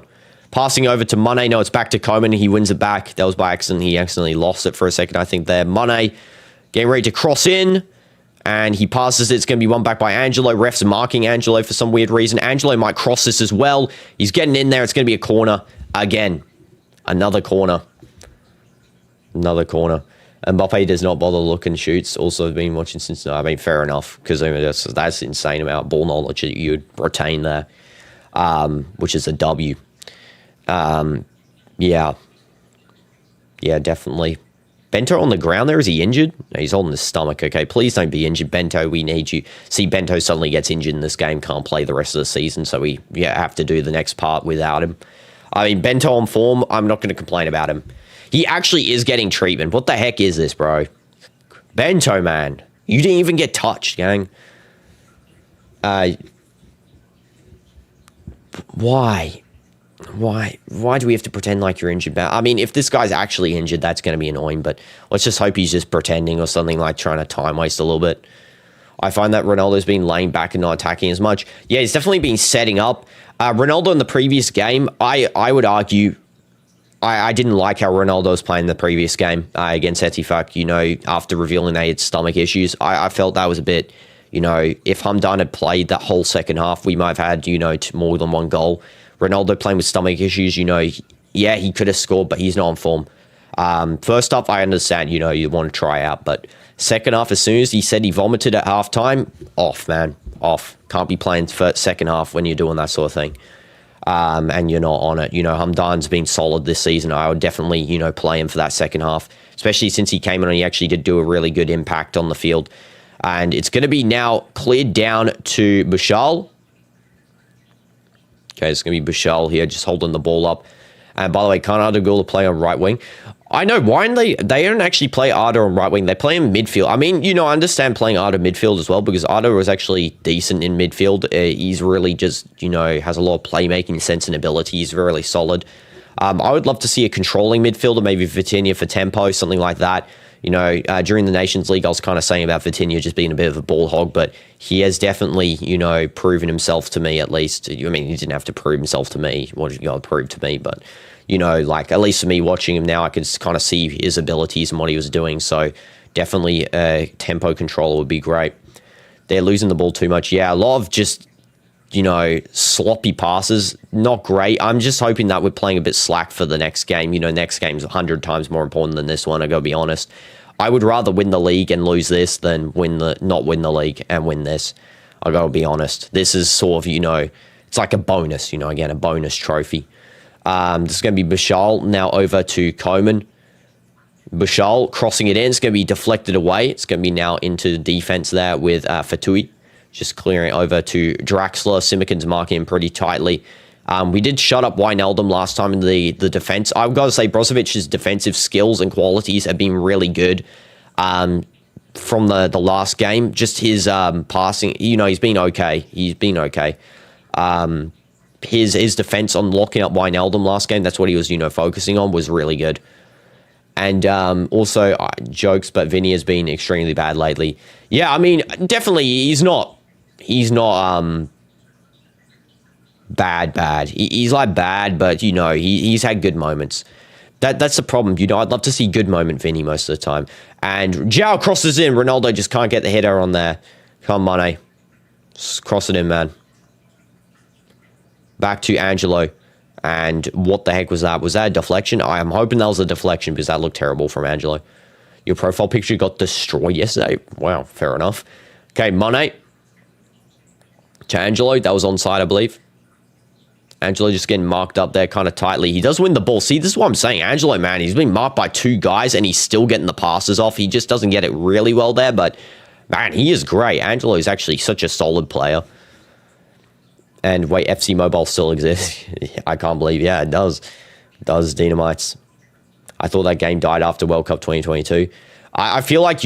A: Passing over to Mane. No, it's back to Koeman. He wins it back. That was by accident. He accidentally lost it for a second, I think, there. Mane getting ready to cross in. And he passes it. It's going to be one back by Angelo. Ref's marking Angelo for some weird reason. Angelo might cross this as well. He's getting in there. It's going to be a corner. Again. Another corner. Another corner. Mbappe does not bother looking, shoots. Also been watching since... I mean, fair enough. Because that's insane amount of ball knowledge that you'd retain there. Which is a W. Yeah. Yeah, definitely. Bento on the ground there. Is he injured? No, he's holding his stomach. Okay, please don't be injured. Bento, we need you. See, Bento suddenly gets injured in this game. Can't play the rest of the season. So we have to do the next part without him. I mean, Bento on form. I'm not going to complain about him. He actually is getting treatment. What the heck is this, bro? Bento, man. You didn't even get touched, gang. Why? Why do we have to pretend like you're injured? I mean, if this guy's actually injured, that's going to be annoying, but let's just hope he's just pretending or something, like trying to time waste a little bit. I find that Ronaldo's been laying back and not attacking as much. Yeah, he's definitely been setting up. Ronaldo in the previous game, I would argue I didn't like how Ronaldo was playing the previous game against Etifak, after revealing they had stomach issues. I felt that was a bit, if Hamdan had played that whole second half, we might have had, more than one goal. Ronaldo playing with stomach issues, yeah, he could have scored, but he's not on form. First off, I understand, you want to try out, but second half, as soon as he said he vomited at halftime, off, man, off. Can't be playing for second half when you're doing that sort of thing. And you're not on it. Hamdan's been solid this season. I would definitely, play him for that second half, especially since he came in and he actually did do a really good impact on the field. And it's going to be now cleared down to Bouchal. Okay, it's going to be Bouchal here, just holding the ball up. And by the way, can't Ardagula play on right wing? I know, why they don't actually play Arda on right wing. They play in midfield. I mean, I understand playing Arda midfield as well, because Arda was actually decent in midfield. He's really just, has a lot of playmaking sense and ability. He's really solid. I would love to see a controlling midfielder, maybe Vitinha for tempo, something like that. During the Nations League, I was kind of saying about Vitinha just being a bit of a ball hog, but he has definitely, proven himself to me, at least. I mean, he didn't have to prove himself to me. What did God prove to me? But, at least for me watching him now, I could kind of see his abilities and what he was doing. So definitely a tempo controller would be great. They're losing the ball too much. Yeah, a lot of just, sloppy passes. Not great. I'm just hoping that we're playing a bit slack for the next game. Next game's 100 times more important than this one, I gotta be honest. I would rather win the league and lose this than not win the league and win this. I gotta be honest. This is sort of, it's like a bonus, again, a bonus trophy. This is going to be Bouchal now over to Coman. Bouchal crossing it in. It's going to be deflected away. It's going to be now into the defense there with Fatui. Just clearing over to Draxler. Simikin's marking him pretty tightly. We did shut up Wijnaldum last time in the defense. I've got to say Brozovic's defensive skills and qualities have been really good from the last game. Just his passing, he's been okay. He's been okay. His defense on locking up Wijnaldum last game, that's what he was, focusing on, was really good. And also, jokes, but Vinny has been extremely bad lately. Yeah, I mean, definitely, he's not bad. He's like bad, but, he's had good moments. That's the problem. I'd love to see good moment Vinny most of the time. And Zhao crosses in. Ronaldo just can't get the header on there. Come on, Mane. Just cross it in, man. Back to Angelo. And what the heck was that? Was that a deflection? I am hoping that was a deflection because that looked terrible from Angelo. Your profile picture got destroyed yesterday. Wow, fair enough. Okay, Mane. To Angelo. That was onside, I believe. Angelo just getting marked up there kind of tightly. He does win the ball. See, this is what I'm saying. Angelo, man, he's been marked by two guys and he's still getting the passes off. He just doesn't get it really well there, but, man, he is great. Angelo is actually such a solid player. And wait, FC Mobile still exists. I can't believe. Yeah, it does. It does, Dynamites. I thought that game died after World Cup 2022. I feel like,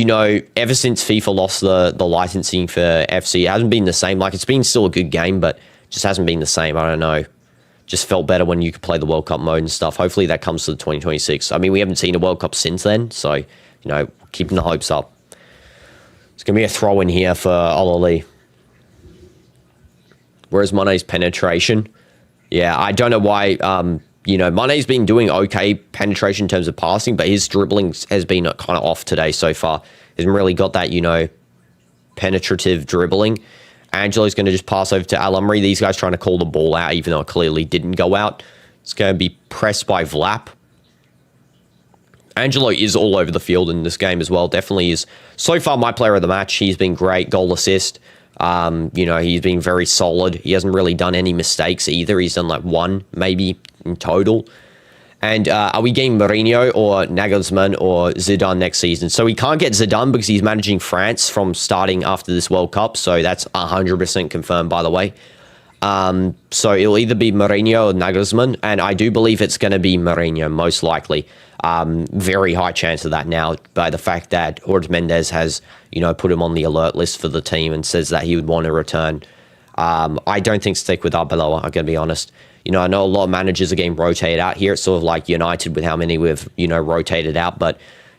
A: ever since FIFA lost the licensing for FC, it hasn't been the same. Like, it's been still a good game, but just hasn't been the same. I don't know. Just felt better when you could play the World Cup mode and stuff. Hopefully that comes to the 2026. I mean, we haven't seen a World Cup since then, so, keeping the hopes up. It's going to be a throw-in here for Ahli. Whereas Mane's penetration, yeah, I don't know why, Mane's been doing okay penetration in terms of passing, but his dribbling has been kind of off today so far. He hasn't really got that, penetrative dribbling. Angelo's going to just pass over to Al-Amri. These guys trying to call the ball out, even though it clearly didn't go out. It's going to be pressed by Vlap. Angelo is all over the field in this game as well. Definitely is, so far, my player of the match. He's been great. Goal assist. He's been very solid. He hasn't really done any mistakes either. He's done like one, maybe, in total. And are we getting Mourinho or Nagelsmann or Zidane next season? So we can't get Zidane because he's managing France from starting after this World Cup. So that's 100% confirmed, by the way. So it'll either be Mourinho or Nagelsmann. And I do believe it's going to be Mourinho, most likely. Very high chance of that now by the fact that Jorge Mendes has, put him on the alert list for the team and says that he would want to return. I don't think stick with Arbeloa, I'm going to be honest. I know a lot of managers are getting rotated out here. It's sort of like United with how many we've, rotated out. But,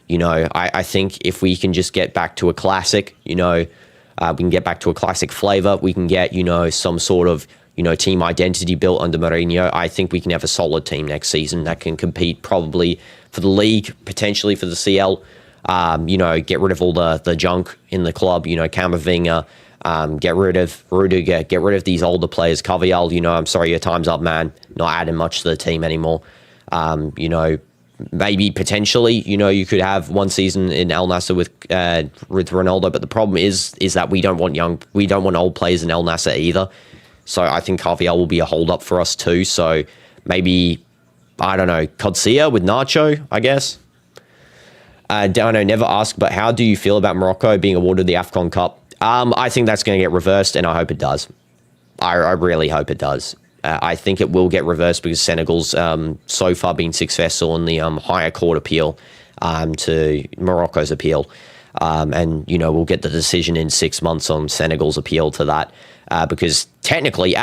A: I think if we can just get back to a classic, we can get back to a classic flavor. We can get, some sort of, team identity built under Mourinho, I think we can have a solid team next season that can compete probably for the league, potentially for the CL. Get rid of all the junk in the club, Camavinga, get rid of Rudiger, get rid of these older players. Carvajal, I'm sorry, your time's up, man. Not adding much to the team anymore. Maybe potentially, you could have one season in Al Nassr with Ronaldo, but the problem is that we don't want old players in Al Nassr either. So I think Carvajal will be a hold up for us too. So maybe, I don't know, Kodsia with Nacho, I guess. Dino never asked, but how do you feel about Morocco being awarded the AFCON Cup? I think that's going to get reversed, and I hope it does. I really hope it does. I think it will get reversed because Senegal's so far been successful in the higher court appeal to Morocco's appeal. We'll get the decision in 6 months on Senegal's appeal to that because technically,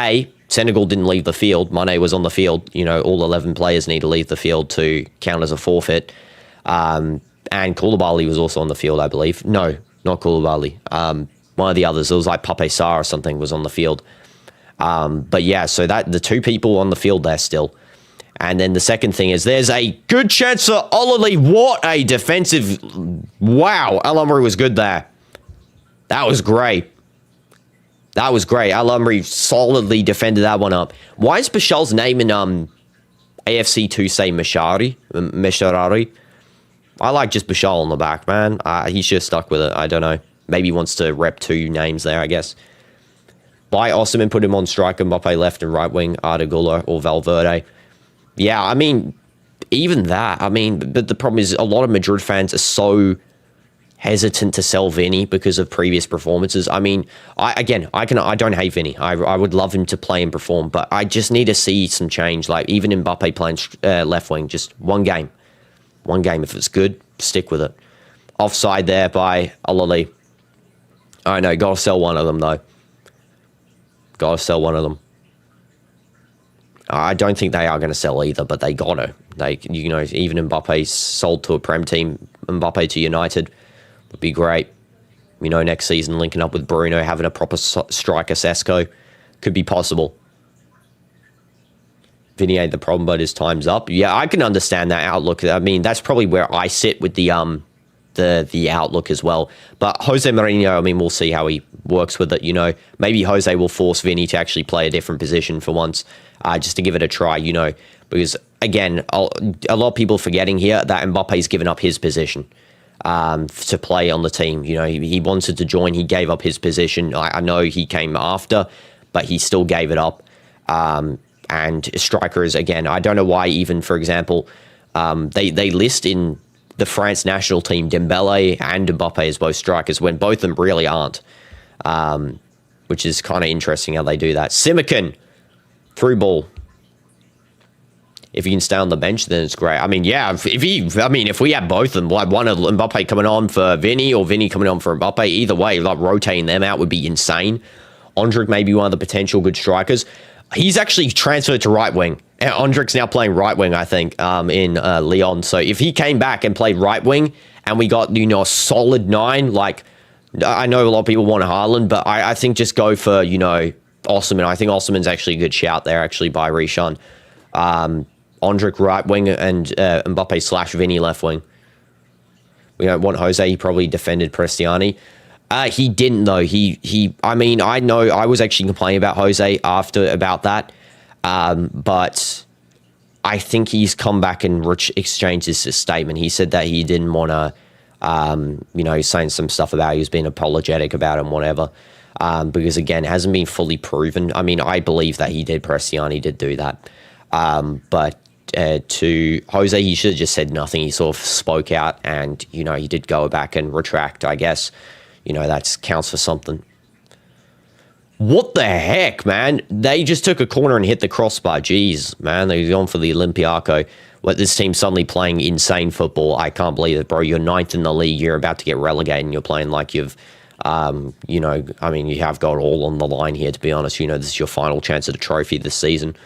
A: Senegal didn't leave the field. Mane was on the field. All 11 players need to leave the field to count as a forfeit. And Koulibaly was also on the field, I believe. No, not Koulibaly. One of the others, it was like Pape Sarr or something, was on the field. But yeah, so that the two people on the field there still. And then the second thing is there's a good chance for Ahli. What a defensive... Wow, Al Amri was good there. That was great. Al Amri solidly defended that one up. Why is Bashal's name in AFC 2 say Mesharari? I like just Bashal on the back, man. He should have stuck with it. I don't know. Maybe he wants to rep two names there, I guess. Buy Osimhen, put him on striker, Mbappe left and right wing, Arda Güler or Valverde. Yeah, I mean, even that. But the problem is a lot of Madrid fans are so hesitant to sell Vinny because of previous performances. I don't hate Vinny. I would love him to play and perform, but I just need to see some change. Like even Mbappe playing left wing, just one game. One game. If it's good, stick with it. Offside there by Ahli. I know, gotta sell one of them though. Gotta sell one of them. I don't think they are going to sell either, but they gotta. Even Mbappe sold to a Prem team, Mbappe to United would be great. Next season linking up with Bruno, having a proper striker, Sesko, could be possible. Vinny ain't the problem, but his time's up. Yeah, I can understand that outlook. I mean, that's probably where I sit with the outlook as well. But Jose Mourinho, we'll see how he works with it. Maybe Jose will force Vinny to actually play a different position for once, just to give it a try. Because again, a lot of people forgetting here that Mbappe's given up his position to play on the team. He wanted to join. He gave up his position. I know he came after, but he still gave it up. And strikers, again, I don't know why even, for example, they list in the France national team Dembele and Mbappe as both strikers when both of them really aren't, which is kind of interesting how they do that. Simican, through ball. If he can stay on the bench, then it's great. If we had both of them, like one of Mbappe coming on for Vinny or Vinny coming on for Mbappe, either way, like rotating them out would be insane. Ondřej may be one of the potential good strikers. He's actually transferred to right wing. Ondřej's now playing right wing, I think, in Lyon. So if he came back and played right wing and we got, a solid 9, like, I know a lot of people want Haaland, but I think just go for, Osimhen. I think Osimhen's actually a good shout there, actually, by Rishan. Ondřej right wing and Mbappe / Vinny left wing. We don't want Jose. He probably defended Prestiani. He didn't, though. I know I was actually complaining about Jose about that. But I think he's come back and exchanged his statement. He said that he didn't want to, he's saying some stuff about he was being apologetic about it and whatever. Because, again, it hasn't been fully proven. I believe that he did. Prestiani did do that. But to Jose, he should have just said nothing. He sort of spoke out and, he did go back and retract, I guess. That counts for something. What the heck, man? They just took a corner and hit the crossbar. Jeez, man. They're going for the Olympiaco. This team's suddenly playing insane football. I can't believe it, bro. You're 9th in the league. You're about to get relegated and you're playing like you've, you have got all on the line here, to be honest. This is your final chance at a trophy this season.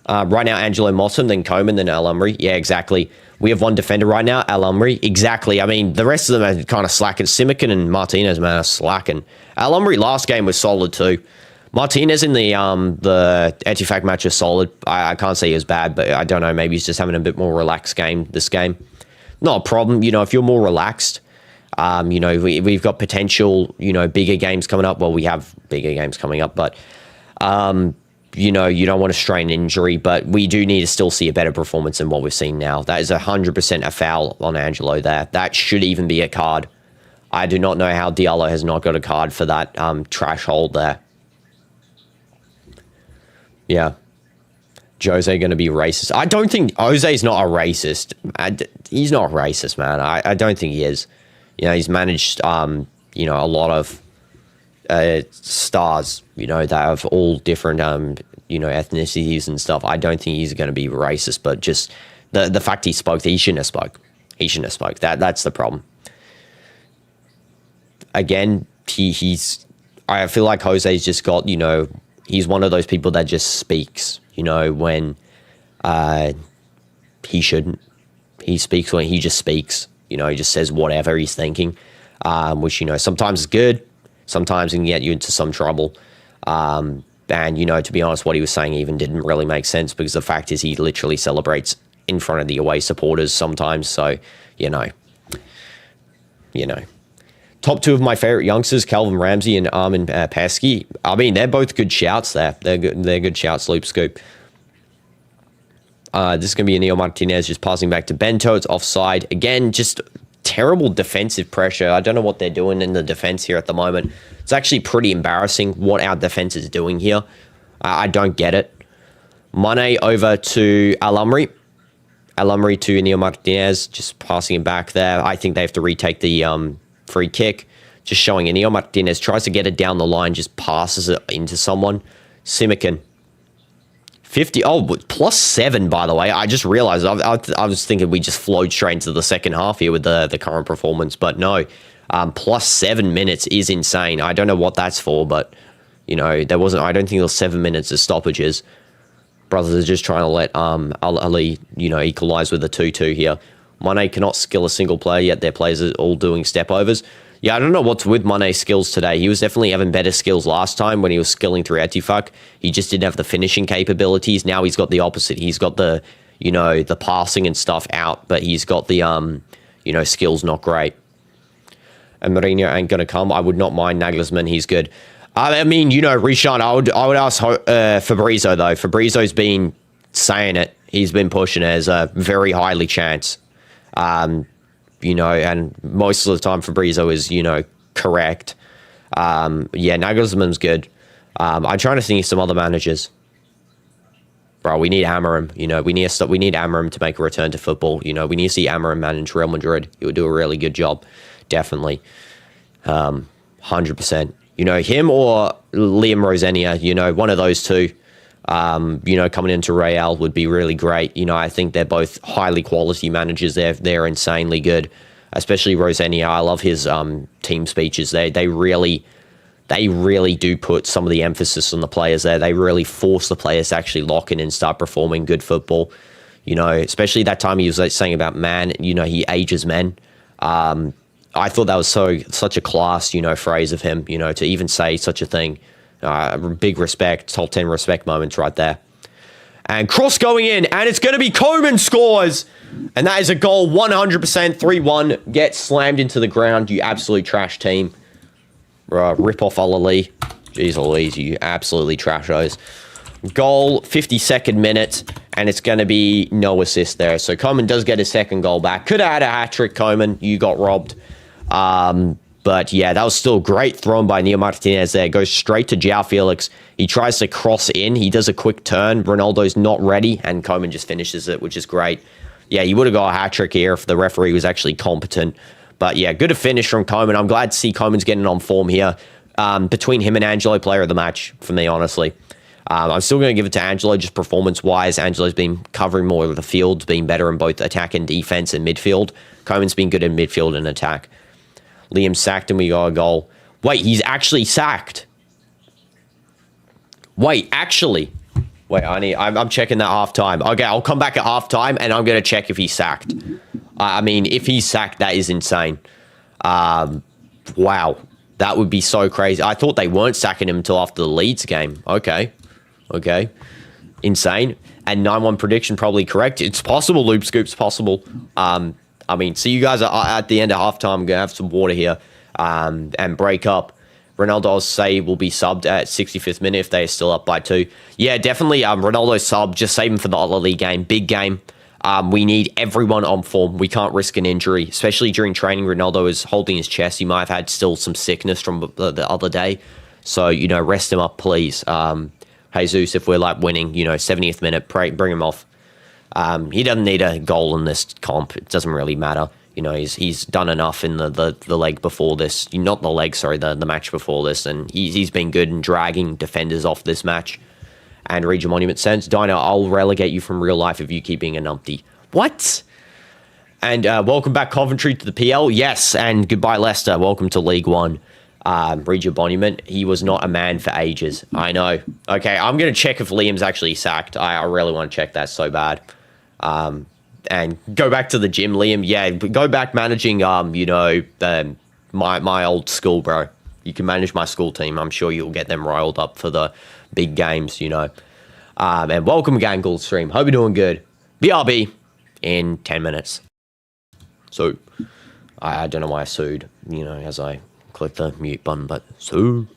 A: Right now, Angelo Mossam, then Coman, then Al Amri. Yeah, exactly. We have one defender right now, Al Amri. Exactly. The rest of them are kind of slacking. Simican and Martinez, man, are slacking. Al Amri last game was solid too. Martinez in the Ettifaq match is solid. I can't say he was bad, but I don't know. Maybe he's just having a bit more relaxed game this game. Not a problem. You know, if you're more relaxed, you know, we've got potential, you know, bigger games coming up. Well, we have bigger games coming up, but, you know, you don't want to strain injury, but we do need to still see a better performance than what we've seen now. That is 100% a foul on Angelo there. That should even be a card. I do not know how Diallo has not got a card for that trash hold there. Yeah. Jose going to be racist. I don't think Jose's not a racist. He's not racist, man. I don't think he is. You know, he's managed, you know, a lot of stars, you know, that have all different, you know, ethnicities and stuff. I don't think he's going to be racist, but just the fact he spoke, he shouldn't have spoke. He shouldn't have spoke. That's the problem. Again, I feel like Jose's just got, you know, he's one of those people that just speaks, you know, when he shouldn't. He speaks when he just speaks. You know, he just says whatever he's thinking, which, you know, sometimes is good. Sometimes it can get you into some trouble. And, you know, to be honest, what he was saying even didn't really make sense because the fact is he literally celebrates in front of the away supporters sometimes. So, you know. Top two of my favorite youngsters, Calvin Ramsey and Armin Pesky. I mean, they're both good shouts there. They're good shouts, Loop Scoop. This is going to be Neo Martinez just passing back to Bento. It's offside. Again, just terrible defensive pressure. I don't know what they're doing in the defense here at the moment. It's actually pretty embarrassing what our defense is doing here. I don't get it. Mane over to Al-Amri. Al-Amri to Neo Martinez, just passing it back there. I think they have to retake the free kick. Just showing Neo Martinez tries to get it down the line, just passes it into someone. Simican. 50. Oh, +7, by the way. I just realized. I was thinking we just flowed straight into the second half here with the current performance, but no. +7 minutes is insane. I don't know what that's for, but, you know, there wasn't. I don't think there was 7 minutes of stoppages. Brothers are just trying to let Ali, you know, equalize with a 2-2 here. Mane cannot skill a single player, yet their players are all doing step overs. Yeah, I don't know what's with Mane's skills today. He was definitely having better skills last time when he was skilling through Ettifaq. He just didn't have the finishing capabilities. Now he's got the opposite. He's got the, you know, the passing and stuff out, but he's got the, you know, skills not great. And Mourinho ain't going to come. I would not mind Nagelsmann. He's good. I mean, you know, Rishan, I would ask Fabrizio, though. Fabrizio's been saying it. He's been pushing it as a very highly chance. You know, and most of the time Fabrizio is, you know, correct. Yeah, Nagelsmann's good. I'm trying to think of some other managers. Bro, we need Amorim. You know, we need Amorim to make a return to football. You know, we need to see Amorim manage Real Madrid. He would do a really good job. Definitely. 100%. You know, him or Liam Rosenia, you know, one of those two. You know, coming into Real would be really great. You know, I think they're both highly quality managers. They're insanely good, especially Rosenia. I love his team speeches. They really do put some of the emphasis on the players there. They really force the players to actually lock in and start performing good football. You know, especially that time he was saying about man, you know, he ages men. I thought that was such a class, you know, phrase of him, you know, to even say such a thing. Big respect, top 10 respect moments right there. And cross going in, and it's going to be Koeman scores. And that is a goal, 100%, 3-1. Get slammed into the ground, you absolute trash team. Rip off Ahli. Jeez Louise, you absolutely trash those. Goal, 52nd minute, and it's going to be no assist there. So Koeman does get his second goal back. Could have had a hat-trick, Koeman. You got robbed. But yeah, that was still great thrown by Neo Martinez there. Goes straight to João Felix. He tries to cross in. He does a quick turn. Ronaldo's not ready, and Koeman just finishes it, which is great. Yeah, he would have got a hat-trick here if the referee was actually competent. But yeah, good a finish from Koeman. I'm glad to see Koeman's getting on form here. Between him and Angelo, player of the match for me, honestly. I'm still going to give it to Angelo just performance-wise. Angelo's been covering more of the field, being better in both attack and defense and midfield. Koeman's been good in midfield and attack. Liam sacked and we got a goal. Wait, he's actually sacked. Wait, actually. Wait, I'm checking that halftime. Okay, I'll come back at halftime and I'm going to check if he's sacked. I mean, if he's sacked, that is insane. Wow. That would be so crazy. I thought they weren't sacking him until after the Leeds game. Okay. Insane. And 9-1 prediction probably correct. It's possible, Loop Scoop's possible. I mean, so you guys are at the end of halftime. I'm going to have some water here and break up. Ronaldo's say will be subbed at 65th minute if they are still up by 2. Yeah, definitely Ronaldo sub. Just save him for the Ahli game. Big game. We need everyone on form. We can't risk an injury, especially during training. Ronaldo is holding his chest. He might have had still some sickness from the other day. So, rest him up, please. Jesus, if we're like winning, 70th minute, bring him off. He doesn't need a goal in this comp. It doesn't really matter. He's done enough in the leg before this. Not the leg, sorry, the match before this. And he's been good in dragging defenders off this match. And read your monument sense. Dino, I'll relegate you from real life if you keep being a numpty. What? And welcome back, Coventry, to the PL. Yes, and goodbye, Leicester. Welcome to League One. Read your monument. He was not a man for ages. I know. Okay, I'm going to check if Liam's actually sacked. I really want to check that so bad. And go back to the gym, Liam. Yeah, go back managing, my old school, bro. You can manage my school team. I'm sure you'll get them riled up for the big games, And welcome, Gangle Stream. Hope you're doing good. BRB in 10 minutes. So, I don't know why I sued, as I click the mute button, but sue.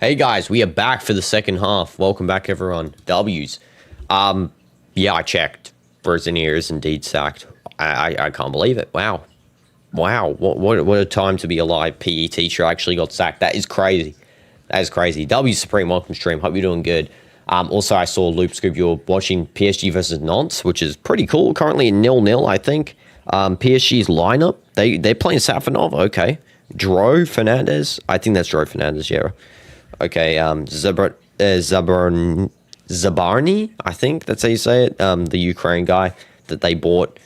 A: Hey guys, we are back for the second half. Welcome back, everyone. W's. Yeah, I checked. Brazinier is indeed sacked. I can't believe it. Wow. What a time to be alive. PE teacher actually got sacked. That is crazy. That is crazy. W Supreme, welcome stream. Hope you're doing good. Also, I saw Loop Scoop. You're watching PSG versus Nantes, which is pretty cool. Currently 0-0, I think. PSG's lineup. They're playing Safanov. Okay. Dro Fernandez. I think that's Dro Fernandez. Yeah. Okay. Zabarny. I think that's how you say it. The Ukraine guy that they bought.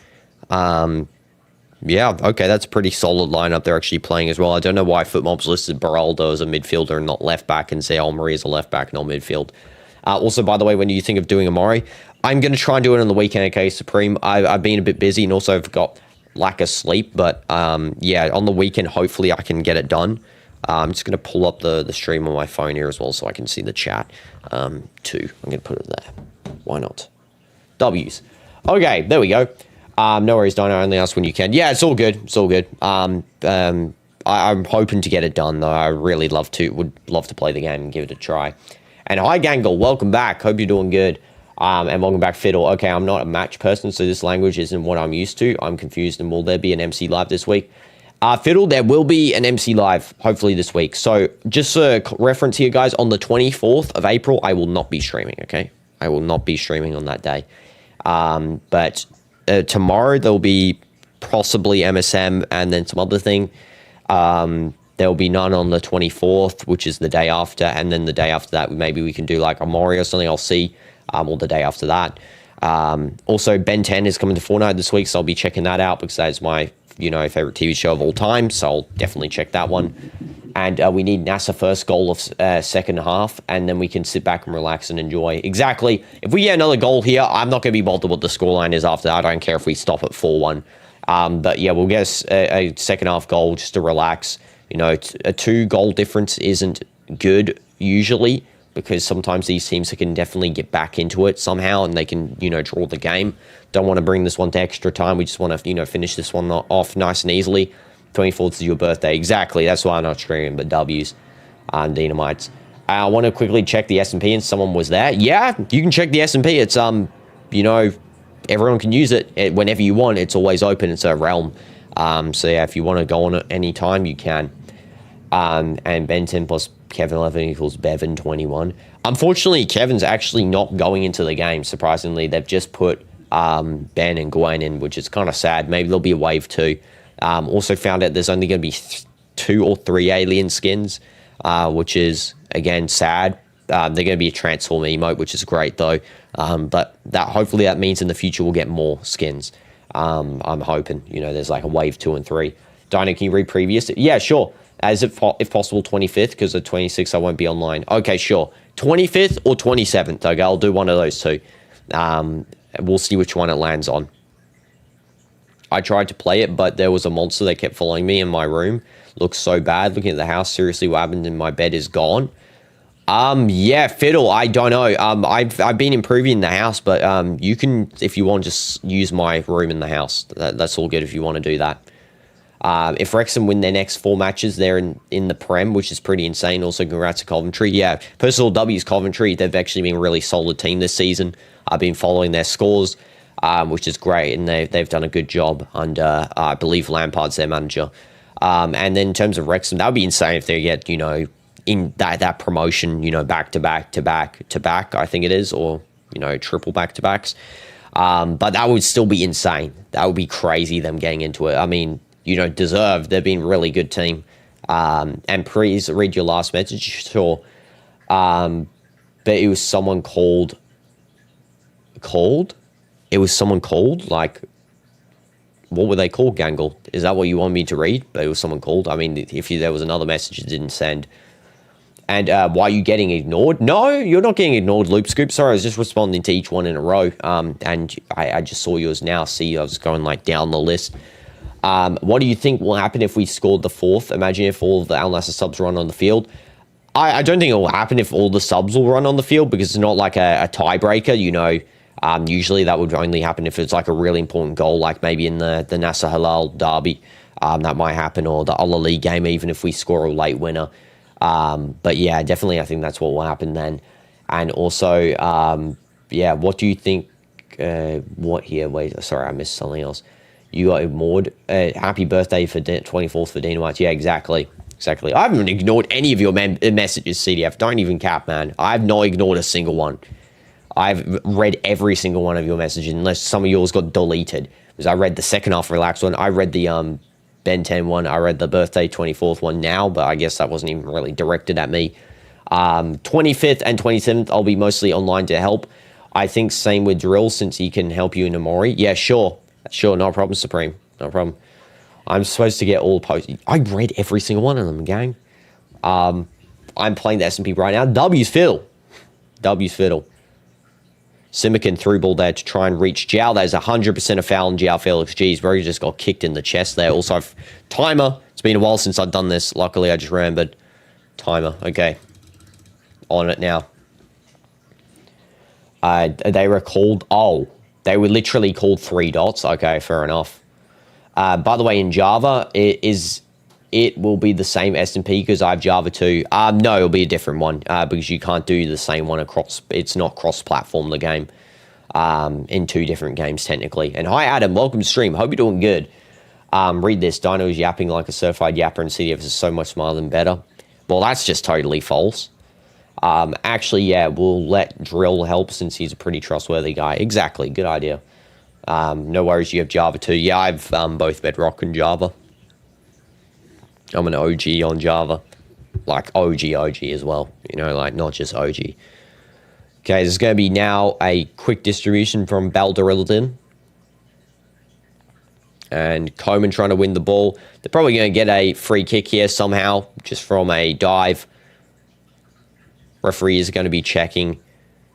A: Yeah, okay, that's a pretty solid lineup they're actually playing as well. I don't know why FootMob's listed Beraldo as a midfielder and not left back, and say Almari as a left back, not midfield. Also, by the way, when you think of doing Amari, I'm going to try and do it on the weekend, okay, Supreme. I've been a bit busy and also I've got lack of sleep, but yeah, on the weekend, hopefully I can get it done. I'm just going to pull up the stream on my phone here as well so I can see the chat too. I'm going to put it there. Why not? W's. Okay, there we go. No worries, Dino. Only ask when you can. Yeah, it's all good. It's all good. I'm hoping to get it done, though. I really would love to play the game and give it a try. And hi, Gangle. Welcome back. Hope you're doing good. And welcome back, Fiddle. Okay, I'm not a match person, so this language isn't what I'm used to. I'm confused. And will there be an MC live this week? Fiddle, there will be an MC live, hopefully this week. So just a reference here, guys. On the 24th of April, I will not be streaming, okay? I will not be streaming on that day. But tomorrow there'll be possibly MSM and then some other thing. There'll be none on the 24th, which is the day after, and then the day after that maybe we can do like a Mori or something. I'll see. Or the day after that. Also, Ben 10 is coming to Fortnite this week, so I'll be checking that out because that's my favorite TV show of all time. So I'll definitely check that one. And we need Nassr first goal of second half, and then we can sit back and relax and enjoy. Exactly. If we get another goal here, I'm not going to be bothered what the scoreline is after that. I don't care if we stop at 4-1. But yeah, we'll get a second half goal just to relax. You know, a 2-goal difference isn't good usually because sometimes these teams can definitely get back into it somehow and they can, draw the game. Don't want to bring this one to extra time. We just want to, finish this one off nice and easily. 24th is your birthday. Exactly. That's why I'm not streaming, but W's and Dynamites. I want to quickly check the S&P and someone was there. Yeah, you can check the S&P. It's, everyone can use it whenever you want. It's always open. It's a realm. So yeah, if you want to go on it any time, you can. And Ben 10 plus Kevin 11 equals Bevan 21. Unfortunately, Kevin's actually not going into the game. Surprisingly, they've just put Ben and Gwen in, which is kind of sad. Maybe there'll be a wave 2. Also found out there's only going to be 2 or 3 alien skins, which is, again, sad. They're going to be a transform emote, which is great, though. But hopefully that means in the future we'll get more skins. I'm hoping, there's like a wave 2 and 3. Dino, can you read previous? Yeah, sure. As if possible, 25th, because the 26th I won't be online. Okay, sure. 25th or 27th. Okay, I'll do one of those two. We'll see which one it lands on. I tried to play it, but there was a monster that kept following me in my room. Looks so bad. Looking at the house, seriously, what happened in my bed is gone. Yeah, Fiddle, I don't know. I've been improving the house, but you can, if you want, just use my room in the house. That's all good if you want to do that. If Wrexham win their next 4 matches, they're in the Prem, which is pretty insane. Also, congrats to Coventry. Yeah, personal W's Coventry. They've actually been a really solid team this season. I've been following their scores, which is great, and they've done a good job under, I believe, Lampard's their manager. And then in terms of Wrexham, that would be insane if they get, in that promotion, back to back, I think it is, or, triple back-to-backs. But that would still be insane. That would be crazy, them getting into it. I mean, deserved. They've been a really good team. And please read your last message. Sure. But it was someone called? It was someone called? Like, what were they called, Gangle? Is that what you want me to read? But it was someone called? I mean, if there was another message it didn't send. And why are you getting ignored? No, you're not getting ignored, Loop Scoop. Sorry, I was just responding to each one in a row. And I just saw yours now. See, I was going, down the list. What do you think will happen if we scored the 4th? Imagine if all of the Al Nassr subs run on the field. I don't think it will happen if all the subs will run on the field because it's not like a tiebreaker, usually that would only happen if it's like a really important goal, like maybe in the Nassr Halal derby, that might happen, or the Ahli game, even if we score a late winner. But yeah, definitely I think that's what will happen then. And also, yeah, what do you think? What here? Wait, sorry, I missed something else. You got ignored. Happy birthday for 24th for DinoDoomz. Yeah, exactly. Exactly. I haven't ignored any of your messages, CDF. Don't even cap, man. I've not ignored a single one. I've read every single one of your messages, unless some of yours got deleted. Because I read the second half relaxed one. I read the Ben 10 one. I read the birthday 24th one now, but I guess that wasn't even really directed at me. 25th and 27th, I'll be mostly online to help. I think same with Drill, since he can help you in Amori. Yeah, sure. Sure, no problem, Supreme. No problem. I'm supposed to get all posts. I read every single one of them, gang. I'm playing the S&P right now. W's fiddle. W's fiddle. Simican through ball there to try and reach Jiao. There's 100% a foul on Jiao Felix. Jeez, bro, he just got kicked in the chest there. Also, timer. It's been a while since I've done this. Luckily, I just remembered. Timer. Okay. On it now. They were called... Oh, they were literally called 3 dots. Okay, fair enough. By the way, in Java, it will be the same S&P because I have Java 2. No, it'll be a different one because you can't do the same one across. It's not cross-platform, the game, in 2 different games, technically. And hi, Adam. Welcome to stream. Hope you're doing good. Read this. Dino is yapping like a certified yapper and CDF is so much smarter than better. Well, that's just totally false. Actually, yeah, we'll let Drill help since he's a pretty trustworthy guy. Exactly. Good idea. No worries, you have Java too. Yeah, I've both Bedrock and Java. I'm an OG on Java. Like OG as well. You know, like not just OG. Okay, there's going to be now a quick distribution from Balderilladin. And Coleman trying to win the ball. They're probably going to get a free kick here somehow, just from a dive. Referee is going to be checking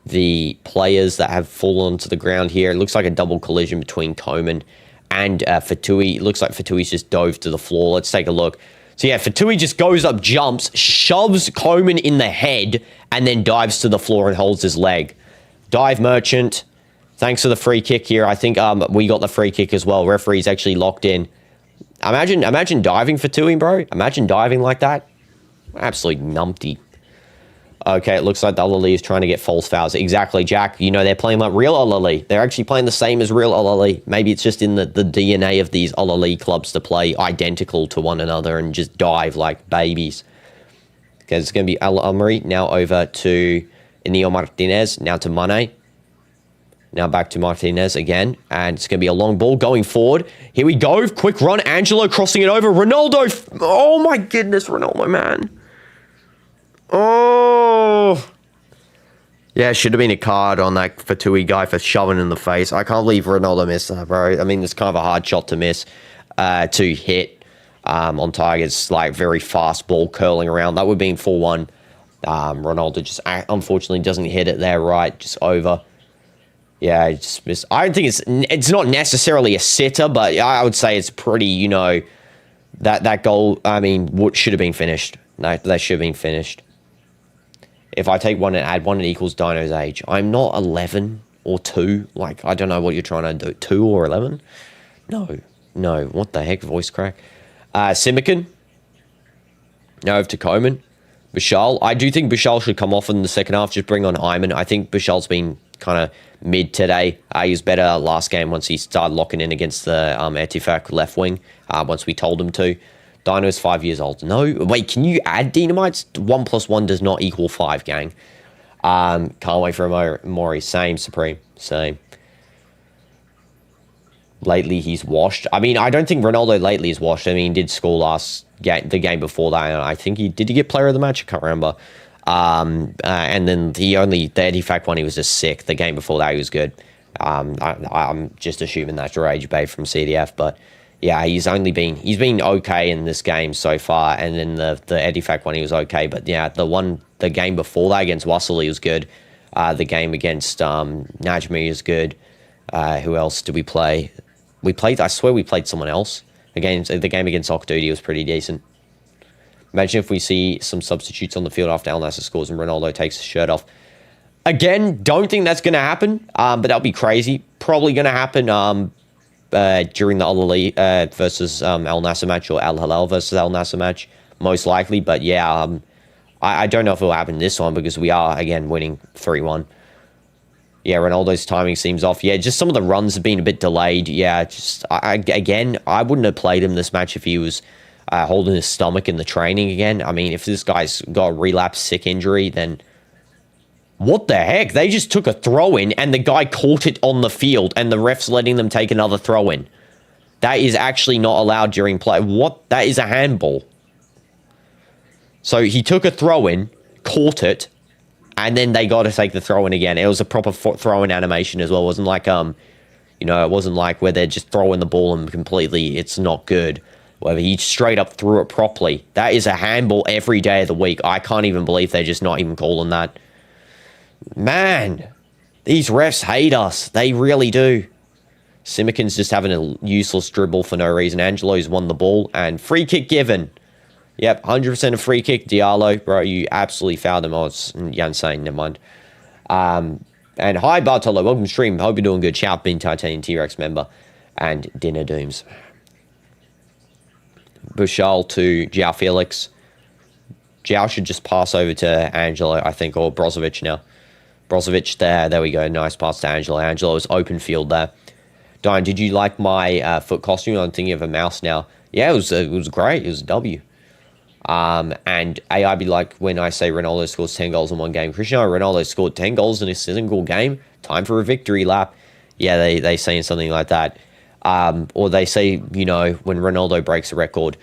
A: the players that have fallen to the ground here. It looks like a double collision between Coleman and Fatui. It looks like Fatui's just dove to the floor. Let's take a look. So yeah, Fatui just goes up, jumps, shoves Coleman in the head, and then dives to the floor and holds his leg. Dive Merchant. Thanks for the free kick here. I think we got the free kick as well. Referee's actually locked in. Imagine diving Fatui, bro. Imagine diving like that. Absolute numpty. Okay, it looks like the Ahli is trying to get false fouls. Exactly, Jack. You know, they're playing like real Ahli. They're actually playing the same as real Ahli. Maybe it's just in the DNA of these Ahli clubs to play identical to one another and just dive like babies. Okay, it's going to be Al Amri. Now over to Inigo Martinez. Now to Mane. Now back to Martinez again. And it's going to be a long ball going forward. Here we go. Quick run. Angelo crossing it over. Ronaldo. Oh, my goodness, Ronaldo, man. Oh, yeah, should have been a card on that Fatui guy for shoving in the face. I can't believe Ronaldo missed that, bro. I mean, it's kind of a hard shot to miss, to hit on targets, like very fast ball curling around. That would have been 4-1. Ronaldo just unfortunately doesn't hit it there right, just over. Yeah, I just missed. I don't think it's not necessarily a sitter, but I would say it's pretty, you know, that goal, I mean, should have been finished. No, that should have been finished. If I take 1 and add 1, it equals Dino's age. I'm not 11 or 2. Like, I don't know what you're trying to do. 2 or 11? No. What the heck? Voice crack. Simican. Now over to Coleman. Bashal. I do think Bashal should come off in the second half. Just bring on Hyman. I think Bashal's been kind of mid today. He was better last game once he started locking in against the Etifak left wing. Once we told him to. Dino is 5 years old. No, wait, can you add Dynamites? 1 + 1 does not equal 5, gang. Can't wait for Mori. Same, Supreme. Same. Lately, he's washed. I mean, I don't think Ronaldo lately is washed. I mean, he did score the game before that. And I think did he get player of the match? I can't remember. And then the Etifak one, he was just sick. The game before that, he was good. I'm just assuming that's your age babe from CDF, but yeah, he's been okay in this game so far, and then the Etifak one he was okay, but yeah, the game before that against Wassel he was good. The game against Najmi is good. Who else did we play? I swear we played someone else. The game against Okduty was pretty decent. Imagine if we see some substitutes on the field after Al Nassr scores and Ronaldo takes his shirt off. Again, don't think that's going to happen, but that'll be crazy. Probably going to happen during the Ahli versus Al Nassr match, or Al Hilal versus Al Nassr match, most likely. But yeah, I don't know if it'll happen this one because we are, again, winning 3-1. Yeah, Ronaldo's timing seems off. Yeah, just some of the runs have been a bit delayed. Yeah, just, again, I wouldn't have played him this match if he was holding his stomach in the training again. I mean, if this guy's got a relapse sick injury, then what the heck? They just took a throw-in and the guy caught it on the field and the ref's letting them take another throw-in. That is actually not allowed during play. What? That is a handball. So he took a throw-in, caught it, and then they got to take the throw-in again. It was a proper throw-in animation as well. It wasn't like, you know, it wasn't like where they're just throwing the ball and completely, it's not good. Whether he straight up threw it properly. That is a handball every day of the week. I can't even believe they're just not even calling that. Man, these refs hate us. They really do. Simikin's just having a useless dribble for no reason. Angelo's won the ball and free kick given. Yep, 100% a free kick. Diallo, bro, you absolutely fouled him. Oh, it's insane. Never mind. And hi, Bartolo. Welcome to stream. Hope you're doing good. Shout out, Bin Titanium T-Rex member. And DinoDoomz. Bushal to João Felix. João should just pass over to Angelo, I think, or Brozovic now. Brozovic there we go. Nice pass to Angelo. Angelo was open field there. Diane, did you like my foot costume? I'm thinking of a mouse now. Yeah, it was great. It was a W. And AI be like, when I say Ronaldo scores 10 goals in one game. Cristiano Ronaldo scored 10 goals in a single game. Time for a victory lap. Yeah, they saying something like that. Or they say, you know, when Ronaldo breaks a record.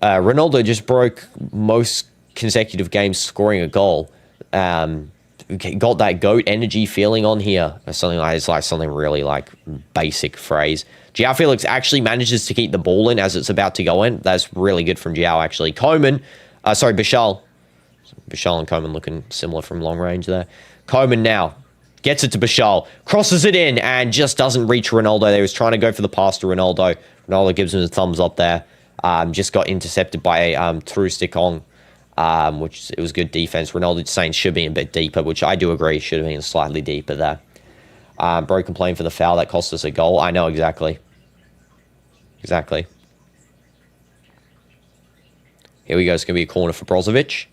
A: Ronaldo just broke most consecutive games scoring a goal. Got that GOAT energy feeling on here. Or something like, it's like something really like basic phrase. João Felix actually manages to keep the ball in as it's about to go in. That's really good from João, actually. Bashal. Bashal and Koeman looking similar from long range there. Koeman now gets it to Bashal, crosses it in, and just doesn't reach Ronaldo. They was trying to go for the pass to Ronaldo. Ronaldo gives him the thumbs up there. Just got intercepted by Trusticong, which it was good defense. Ronaldo saying should be a bit deeper, which I do agree should have been slightly deeper there. Bro complained for the foul that cost us a goal. I know exactly. Exactly. Here we go. It's going to be a corner for Brozovic.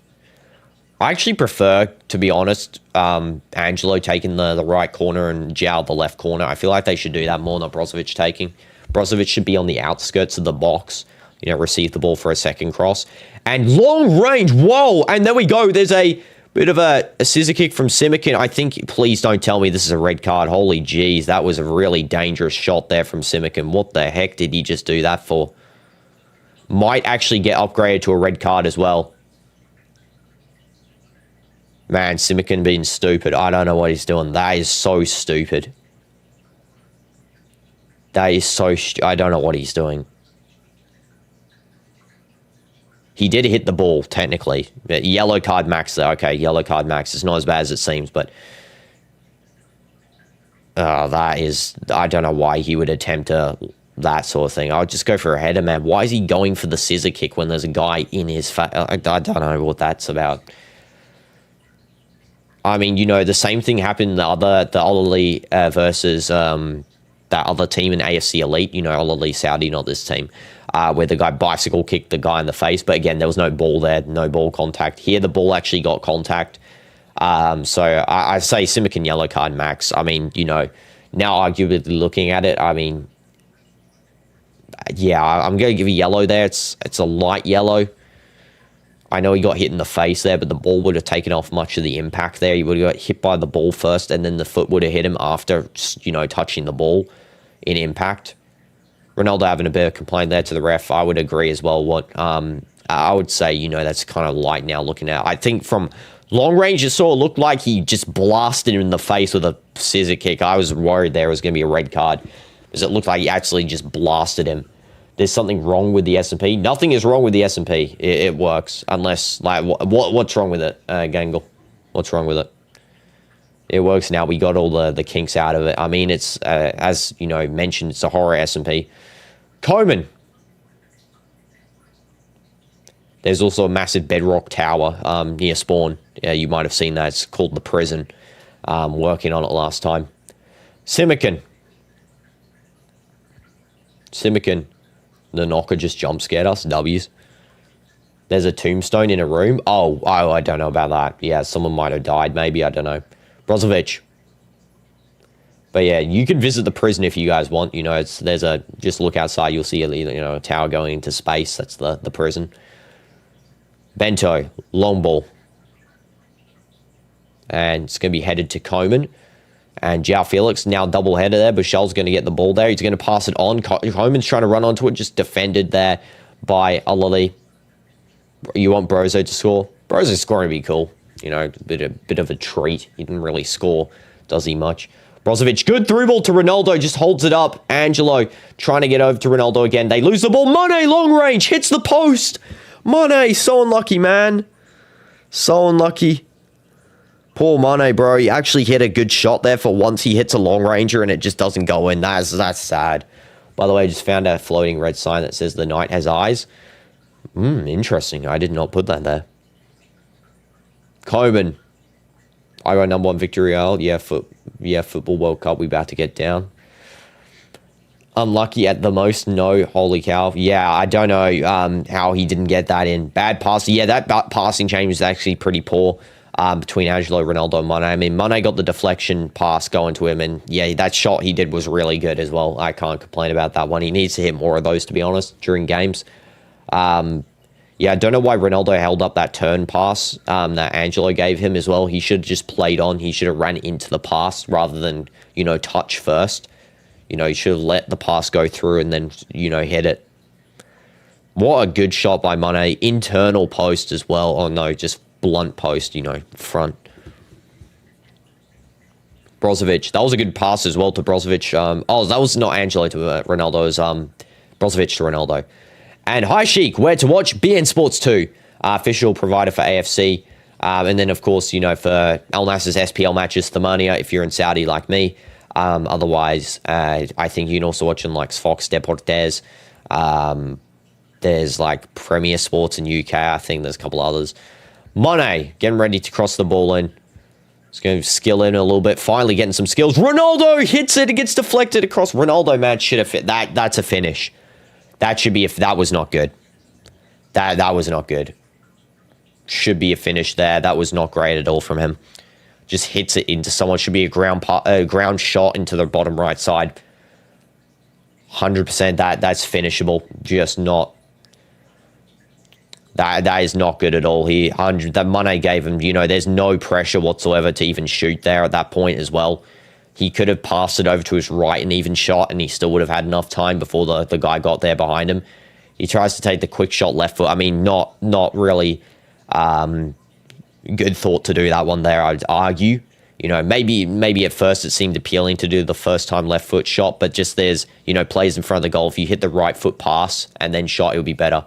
A: I actually prefer, to be honest, Angelo taking the right corner and João the left corner. I feel like they should do that more, not Brozovic taking. Brozovic should be on the outskirts of the box. You know, receive the ball for a second cross. And long range. Whoa. And there we go. There's a bit of a scissor kick from Simikin. I think, please don't tell me this is a red card. Holy jeez, that was a really dangerous shot there from Simikin. What the heck did he just do that for? Might actually get upgraded to a red card as well. Man, Simikin being stupid. I don't know what he's doing. That is so stupid. That is so I don't know what he's doing. He did hit the ball, technically. Yellow card max, though. Okay, yellow card max. It's not as bad as it seems, but... that is... I don't know why he would attempt that sort of thing. I would just go for a header, man. Why is he going for the scissor kick when there's a guy in his face? I don't know what that's about. I mean, you know, the same thing happened in the Ahli versus that other team in AFC Elite. You know, Ahli Saudi, not this team. Where the guy bicycle kicked the guy in the face. But again, there was no ball there, no ball contact. Here, the ball actually got contact. So I say Simikin yellow card max. I mean, you know, now arguably looking at it, I mean, yeah, I'm going to give a yellow there. It's a light yellow. I know he got hit in the face there, but the ball would have taken off much of the impact there. He would have got hit by the ball first, and then the foot would have hit him after, you know, touching the ball in impact. Ronaldo having a bit of complaint there to the ref. I would agree as well. What I would say, you know, that's kind of light now looking at. I think from long range, it sort of looked like he just blasted him in the face with a scissor kick. I was worried there was going to be a red card because it looked like he actually just blasted him. There's something wrong with the S&P. Nothing is wrong with the S&P. It works unless, like, what's wrong with it, Gangle? What's wrong with it? It works now. We got all the kinks out of it. I mean, it's, as, you know, mentioned, it's a horror S&P. Koeman. There's also a massive bedrock tower near spawn. Yeah, you might have seen that. It's called the prison. Working on it last time. Simikin. The knocker just jump scared us. W's. There's a tombstone in a room. Oh, I don't know about that. Yeah, someone might have died, maybe. I don't know. Brozovic. But yeah, you can visit the prison if you guys want. You know, just look outside. You'll see a tower going into space. That's the prison. Bento, long ball. And it's going to be headed to Coman. And João Felix now double header there. Bichel's going to get the ball there. He's going to pass it on. Coman's trying to run onto it. Just defended there by Ahli. You want Brozo to score? Brozo's scoring would be cool. You know, a bit of a treat. He didn't really score, does he much? Brozovic, good through ball to Ronaldo, just holds it up. Angelo trying to get over to Ronaldo again. They lose the ball. Mane, long range, hits the post. Mane, so unlucky, man. So unlucky. Poor Mane, bro. He actually hit a good shot there for once. He hits a long ranger and it just doesn't go in. That's sad. By the way, I just found a floating red sign that says the knight has eyes. Interesting. I did not put that there. Coman. I got number 1 victory. Yeah, Football World Cup. We about to get down. Unlucky at the most. No. Holy cow. Yeah, I don't know how he didn't get that in. Bad passing. Yeah, that passing change was actually pretty poor between Angelo, Ronaldo, and Mane. I mean, Mane got the deflection pass going to him, and yeah, that shot he did was really good as well. I can't complain about that one. He needs to hit more of those, to be honest, during games. Yeah, I don't know why Ronaldo held up that turn pass that Angelo gave him as well. He should have just played on. He should have ran into the pass rather than, touch first. He should have let the pass go through and then, hit it. What a good shot by Mane. Internal post as well. Oh, no, just blunt post, front. Brozovic. That was a good pass as well to Brozovic. That was not Angelo to Ronaldo. It was Brozovic to Ronaldo. And hi, Sheik, where to watch? BN Sports 2, official provider for AFC. And then, of course, for Al Nassr's SPL matches, Thamanya, if you're in Saudi like me. Otherwise, I think you can also watch on like Fox Deportes. There's like Premier Sports in UK. I think there's a couple others. Mane, getting ready to cross the ball in. He's going to skill in a little bit. Finally getting some skills. Ronaldo hits it. It gets deflected across. Ronaldo, man, should have fit. That's a finish. That should be that was not good. That was not good. Should be a finish there. That was not great at all from him. Just hits it into someone. Should be a ground shot into the bottom right side. 100% that's finishable. Just not. That is not good at all. That Mane gave him, there's no pressure whatsoever to even shoot there at that point as well. He could have passed it over to his right and even shot, and he still would have had enough time before the guy got there behind him. He tries to take the quick shot left foot. I mean, not really good thought to do that one there, I'd argue. Maybe at first it seemed appealing to do the first time left foot shot, but just there's, plays in front of the goal. If you hit the right foot pass and then shot, it would be better.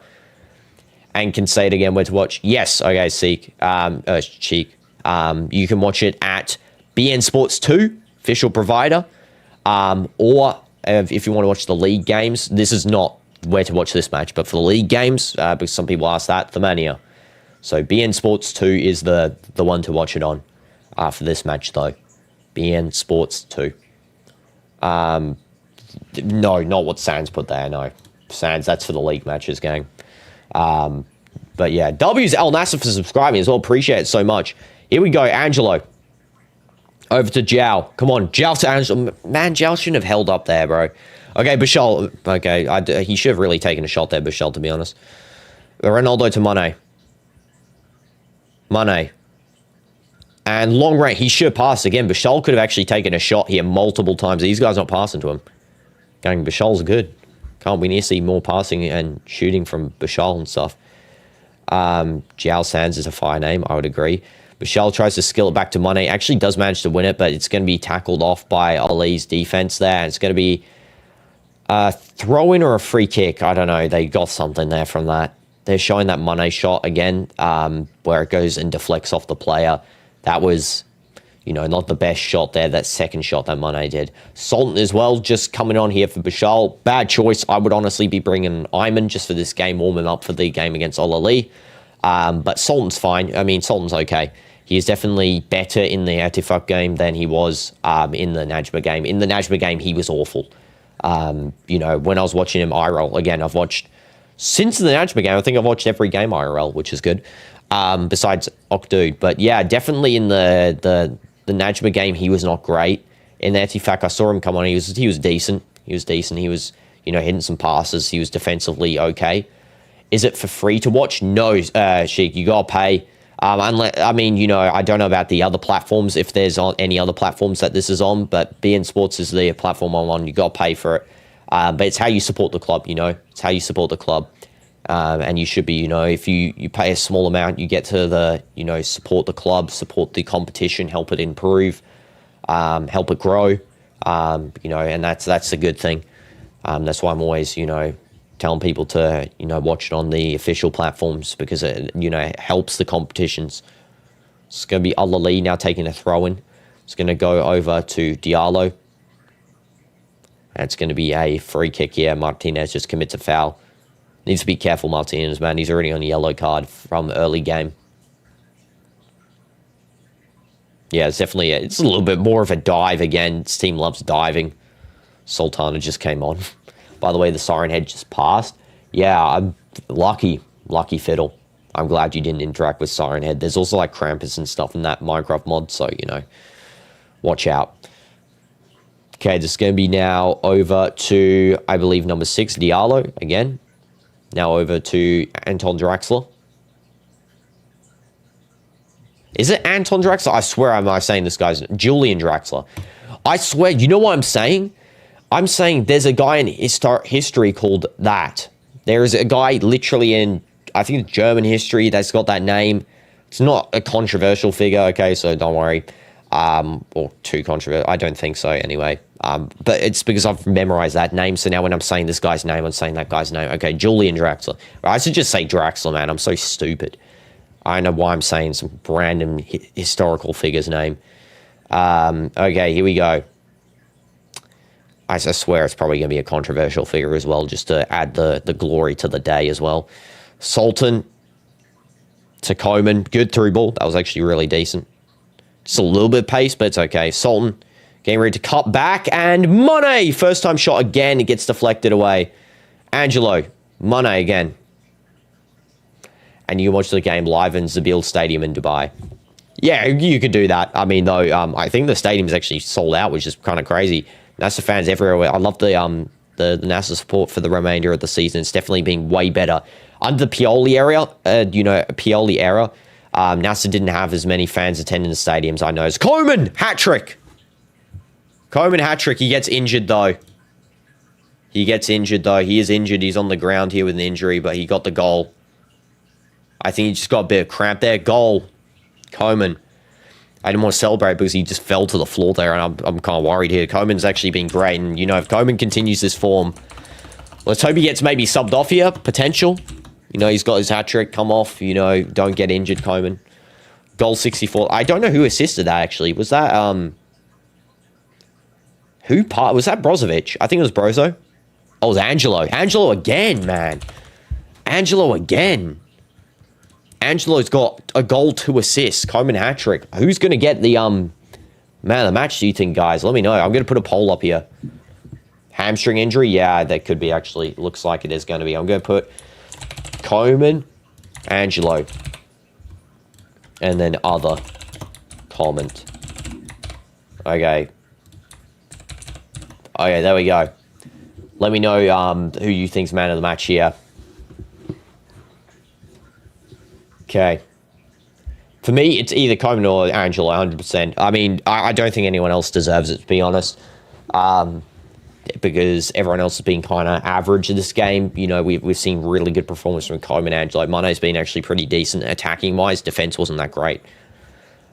A: And can say it again, where to watch? Yes, okay, Cheek. You can watch it at BN Sports 2. Official provider, or if you want to watch the league games, this is not where to watch this match, but for the league games, because some people ask that, Thamanya. So BN Sports 2 is the one to watch it on for this match, though. BN Sports 2. No, not what Sans put there, no. Sans, that's for the league matches, gang. But yeah, W's Al Nassr for subscribing as well. Appreciate it so much. Here we go, Angelo. Over to João. Come on, João to Angelo. Man, João shouldn't have held up there, bro. Okay, Bichel. Okay, he should have really taken a shot there, Bichel, to be honest. Ronaldo to Mane. Mane. And long range. He should have passed again. Bichel could have actually taken a shot here multiple times. These guys not passing to him. Going, Bichel's good. Can't we need to see more passing and shooting from Bichel and stuff? João Sans is a fire name, I would agree. Bichel tries to skill it back to Mane. Actually does manage to win it, but it's going to be tackled off by Ali's defense there. And it's going to be a throw-in or a free kick. I don't know. They got something there from that. They're showing that Mane shot again, where it goes and deflects off the player. That was, not the best shot there. That second shot that Mane did. Sultan as well, just coming on here for Bichel. Bad choice. I would honestly be bringing Ayman just for this game, warm him up for the game against Ali. But Sultan's fine. I mean, Sultan's okay. He is definitely better in the Atifak game than he was in the Najma game. In the Najma game, he was awful. When I was watching him eye roll, again, I've watched since the Najma game, I think I've watched every game IRL, which is good. Besides Okdu. But yeah, definitely in the Najma game, he was not great. In the Etifak, I saw him come on. He was decent. He was decent. He was, hitting some passes. He was defensively okay. Is it for free to watch? No, Sheik, you gotta pay. Unless, I don't know about the other platforms, if there's on any other platforms that this is on, but BN Sports is the platform I'm on. You gotta pay for it. But it's how you support the club, It's how you support the club. And you should be, if you pay a small amount, you get to support the club, support the competition, help it improve, help it grow, and that's a good thing. That's why I'm always, telling people to, watch it on the official platforms because it, helps the competitions. It's going to be Ahli now taking a throw-in. It's going to go over to Diallo. And it's going to be a free kick here. Martinez just commits a foul. Needs to be careful, Martinez, man. He's already on a yellow card from early game. Yeah, it's definitely it's a little bit more of a dive again. This team loves diving. Sultana just came on. By the way, the Siren Head just passed. Yeah, I'm lucky fiddle. I'm glad you didn't interact with Siren Head. There's also like Krampus and stuff in that Minecraft mod, so, watch out. Okay, this is going to be now over to, I believe, number 6, Diallo, again. Now over to Anton Draxler. Is it Anton Draxler? I swear I'm saying this guy's Julian Draxler. I swear, you know what I'm saying? I'm saying there's a guy in history called that. There is a guy literally in, I think it's German history that's got that name. It's not a controversial figure, okay, so don't worry. Or too controversial. I don't think so anyway. But it's because I've memorized that name. So now when I'm saying this guy's name, I'm saying that guy's name. Okay, Julian Draxler. I should just say Draxler, man. I'm so stupid. I don't know why I'm saying some random historical figure's name. Okay, here we go. I swear it's probably going to be a controversial figure as well, just to add the glory to the day as well. Sultan to Coman. Good through ball. That was actually really decent. Just a little bit of pace, but it's okay. Sultan getting ready to cut back. And Mane, first time shot again. It gets deflected away. Angelo, Mane again. And you can watch the game live in Zabil Stadium in Dubai. Yeah, you could do that. I mean, though, I think the stadium is actually sold out, which is kind of crazy. Nassr fans everywhere. I love the Nassr support for the remainder of the season. It's definitely been way better. Under the Pioli era, Nassr didn't have as many fans attending the stadiums, I know. Coman, hat-trick. Coman, hat-trick. He gets injured, though. He is injured. He's on the ground here with an injury, but he got the goal. I think he just got a bit of cramp there. Goal. Coman. I didn't want to celebrate because he just fell to the floor there, and I'm kind of worried here. Coman's actually been great, and, if Coman continues this form, let's hope he gets maybe subbed off here. Potential. He's got his hat-trick. Come off. Don't get injured, Coman. Goal 64. I don't know who assisted that, actually. Was that, was that Brozovic? I think it was Brozo. Oh, it was Angelo. Angelo again, man. Angelo again. Angelo's got a goal, 2 assists. Coman hat-trick. Who's going to get the man of the match, do you think, guys? Let me know. I'm going to put a poll up here. Hamstring injury? Yeah, that could be actually. Looks like it is going to be. I'm going to put Coman, Angelo, and then other comment. Okay. Okay, there we go. Let me know who you think's man of the match here. Okay. For me, it's either Coman or Angelo, 100%. I mean, I don't think anyone else deserves it, to be honest. Because everyone else has been kind of average in this game. We've seen really good performance from Coman and Angelo. Mane's been actually pretty decent attacking-wise. Defense wasn't that great.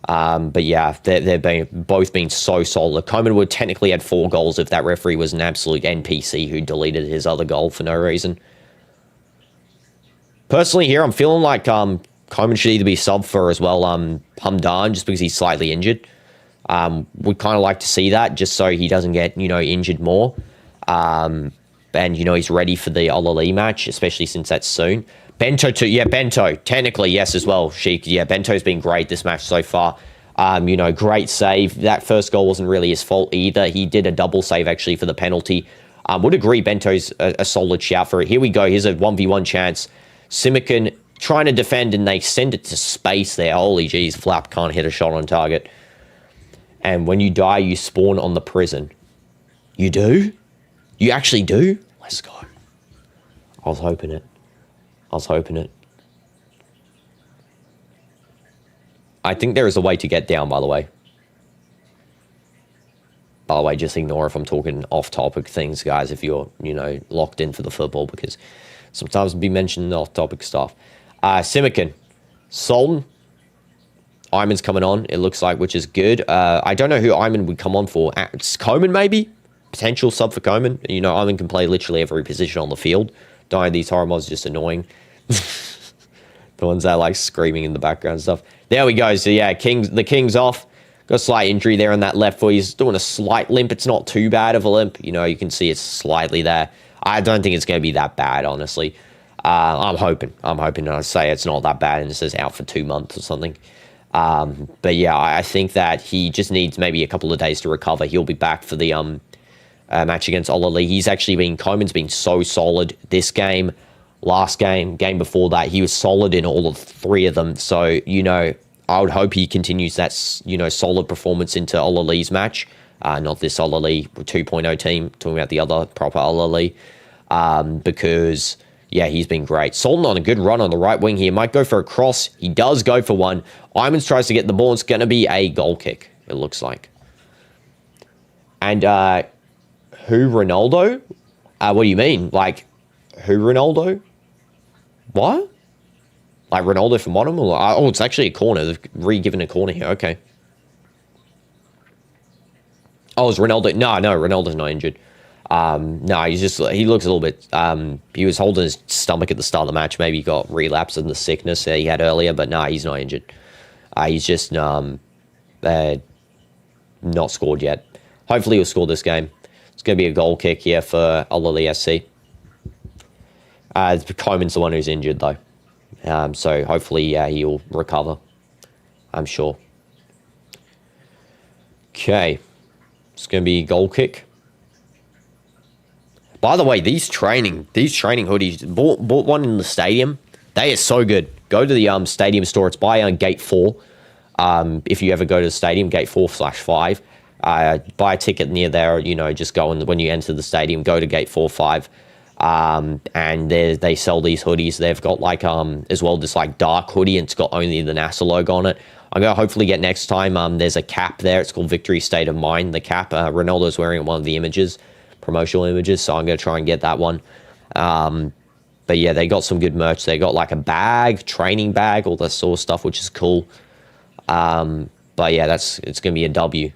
A: But yeah, they've both been so solid. Coman would technically had 4 goals if that referee was an absolute NPC who deleted his other goal for no reason. Personally here, I'm feeling like Coman should either be sub for as well Hamdan, just because he's slightly injured. We'd kind of like to see that just so he doesn't get, injured more. And, he's ready for the Ahli match, especially since that's soon. Bento too. Yeah, Bento. Technically, yes, as well. Sheik. Yeah, Bento's been great this match so far. Great save. That first goal wasn't really his fault either. He did a double save, actually, for the penalty. Would agree Bento's a solid shout for it. Here we go. Here's a 1v1 chance. Simican trying to defend, and they send it to space there. Holy jeez, Flap can't hit a shot on target. And when you die, you spawn on the prison. You do? You actually do? Let's go. I was hoping it. I was hoping it. I think there is a way to get down, by the way. By the way, just ignore if I'm talking off-topic things, guys, if you're, you know, locked in for the football, because sometimes I'll be mentioning off-topic stuff. Simican. Sultan. Iman's coming on, it looks like, which is good. I don't know who Iman would come on for. It's Coman, maybe? Potential sub for Coman. You know, Iman can play literally every position on the field. Dying these horror mods just annoying. The ones that are, like, screaming in the background and stuff. There we go. So, yeah, the King's off. Got a slight injury there on that left foot. He's doing a slight limp. It's not too bad of a limp. You know, you can see it's slightly there. I don't think it's going to be that bad, honestly. I'm hoping. I say it's not that bad and it says out for 2 months or something. But, yeah, I think that he just needs maybe a couple of days to recover. He'll be back for the match against Ahli. He's actually been... Coman's been so solid this game. Last game before that, he was solid in all of 3 of them. So, you know... I would hope he continues that, you know, solid performance into Ahli's match. Not this Ahli 2.0 team, talking about the other proper Ahli. Because, yeah, he's been great. Sultan on a good run on the right wing here. Might go for a cross. He does go for one. Imans tries to get the ball. It's going to be a goal kick, it looks like. And who, Ronaldo? What do you mean? Like, who, Ronaldo? What? Like Ronaldo from bottom? Or, oh, it's actually a corner. They've re-given a corner here. Okay. Oh, it's Ronaldo. No, Ronaldo's not injured. No, he's just... He looks a little bit... he was holding his stomach at the start of the match. Maybe he got relapse in the sickness that he had earlier. But no, he's not injured. He's just not scored yet. Hopefully he'll score this game. It's going to be a goal kick here for Ahli SC. Coman's the one who's injured, though. So hopefully he'll recover, I'm sure. Okay. It's going to be a goal kick. By the way, these training hoodies, bought one in the stadium. They are so good. Go to the stadium store. It's by Gate 4. If you ever go to the stadium, Gate 4/5. Buy a ticket near there, you know, just go when you enter the stadium, go to Gate 4/5. And they sell these hoodies. They've got like as well this like dark hoodie, and it's got only the Nassr logo on it. I'm gonna hopefully get next time. There's a cap there. It's called Victory State of Mind. The cap. Ronaldo's wearing one of the images, promotional images. So I'm gonna try and get that one. But yeah, they got some good merch. They got like a bag, training bag, all that sort of stuff, which is cool. But yeah, it's gonna be a W.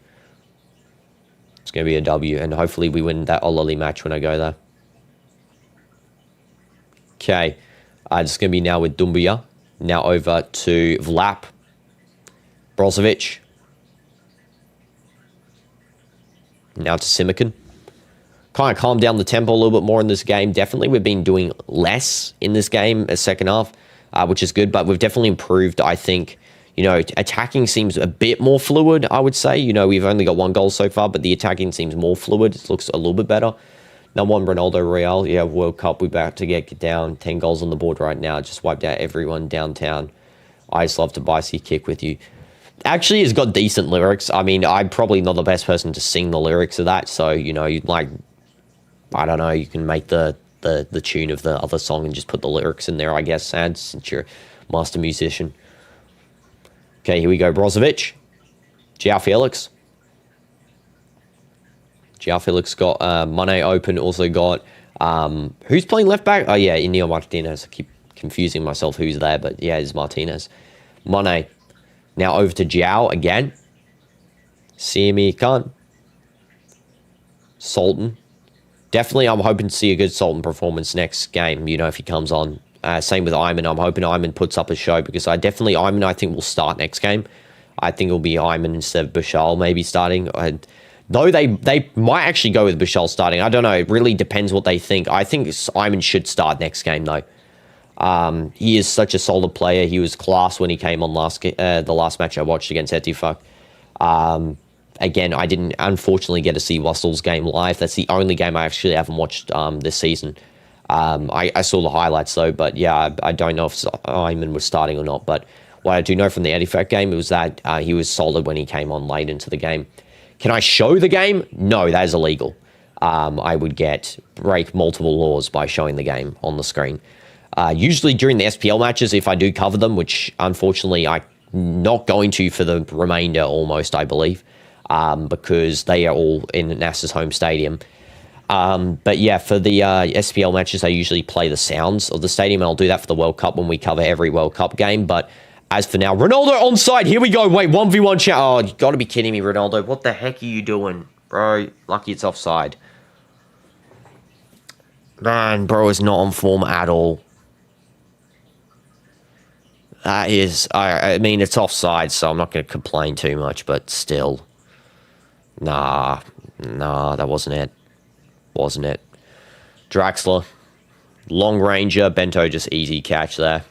A: It's gonna be a W, and hopefully we win that Ahli match when I go there. Okay, it's going to be now with Doumbia. Now over to Vlap. Brozovic. Now to Simican. Kind of calm down the tempo a little bit more in this game. Definitely we've been doing less in this game as second half, which is good. But we've definitely improved, I think. You know, attacking seems a bit more fluid, I would say. You know, we've only got 1 goal so far, but the attacking seems more fluid. It looks a little bit better. Number 1, Ronaldo Real. Yeah, World Cup. We're about to get down. 10 goals on the board right now. Just wiped out everyone downtown. I just love to bicy kick with you. Actually, it's got decent lyrics. I mean, I'm probably not the best person to sing the lyrics of that. So, you know, you'd like... I don't know. You can make the tune of the other song and just put the lyrics in there, I guess, since you're a master musician. Okay, here we go. Brozovic. João Felix. João Felix got Mane open, also got... who's playing left back? Oh, yeah, Inigo Martinez. I keep confusing myself who's there, but yeah, it's Martinez. Mane. Now over to João again. Simi Khan. Sultan. Definitely, I'm hoping to see a good Sultan performance next game, you know, if he comes on. Same with Iman. I'm hoping Iman puts up a show, because Iman, I think, will start next game. I think it'll be Iman instead of Bashal maybe starting. Though they might actually go with Bashal starting. I don't know. It really depends what they think. I think Iman should start next game, though. He is such a solid player. He was class when he came on the last match I watched against Etifak. Again, I didn't unfortunately get to see Russell's game live. That's the only game I actually haven't watched this season. I saw the highlights though, but yeah, I don't know if Simon was starting or not. But what I do know from the Etihad game was that he was solid when he came on late into the game. Can I show the game? No, that is illegal. I would break multiple laws by showing the game on the screen. Usually during the SPL matches, if I do cover them, which unfortunately I'm not going to for the remainder almost, I believe, because they are all in Nassr's home stadium. But yeah, for the SPL matches, I usually play the sounds of the stadium, and I'll do that for the World Cup when we cover every World Cup game. But as for now, Ronaldo onside. Here we go. Wait, 1v1 chat. Oh, you got to be kidding me, Ronaldo. What the heck are you doing, bro? Lucky it's offside. Man, bro is not on form at all. That is, I mean, it's offside, so I'm not going to complain too much, but still. Nah, that wasn't it. Wasn't it? Draxler. Long ranger. Bento just easy catch there.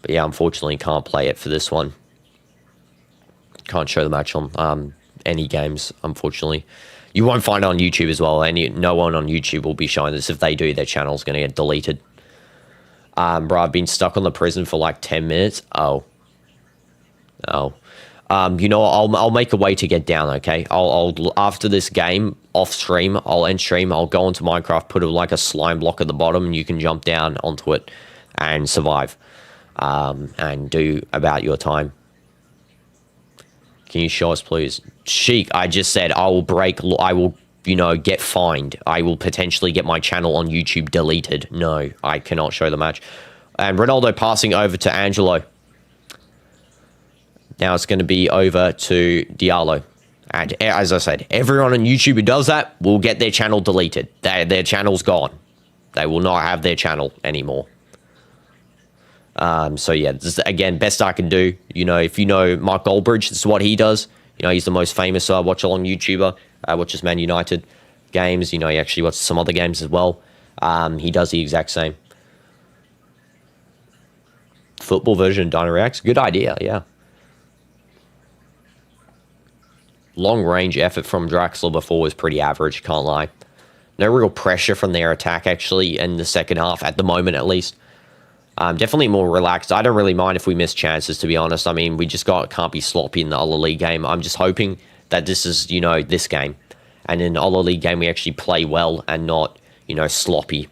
A: But yeah, unfortunately, can't play it for this one. Can't show the match on any games, unfortunately. You won't find it on YouTube as well. No one on YouTube will be showing this. If they do, their channel's going to get deleted. Bro, I've been stuck on the prison for like 10 minutes. Oh. You know what? I'll make a way to get down, okay? I'll after this game, off stream, I'll end stream, I'll go into Minecraft, put like a slime block at the bottom, and you can jump down onto it and survive. And do about your time. Can you show us, please? Sheik, I just said I will, get fined. I will potentially get my channel on YouTube deleted. No, I cannot show the match. And Ronaldo passing over to Angelo. Now it's going to be over to Diallo. And as I said, everyone on YouTube who does that will get their channel deleted. Their channel's gone. They will not have their channel anymore. So yeah, this is, again, best I can do. If you know Mark Goldbridge, this is what he does. He's the most famous Watchalong YouTuber, watches Man United games. He actually watches some other games as well. He does the exact same. Football version of Dino Reacts, good idea, yeah. Long range effort from Draxler before was pretty average, can't lie. No real pressure from their attack, actually, in the second half, at the moment at least. Definitely more relaxed. I don't really mind if we miss chances, to be honest. I mean, we just can't be sloppy in the Ahli League game. I'm just hoping that this is, this game. And in the Ahli League game, we actually play well and not, sloppy.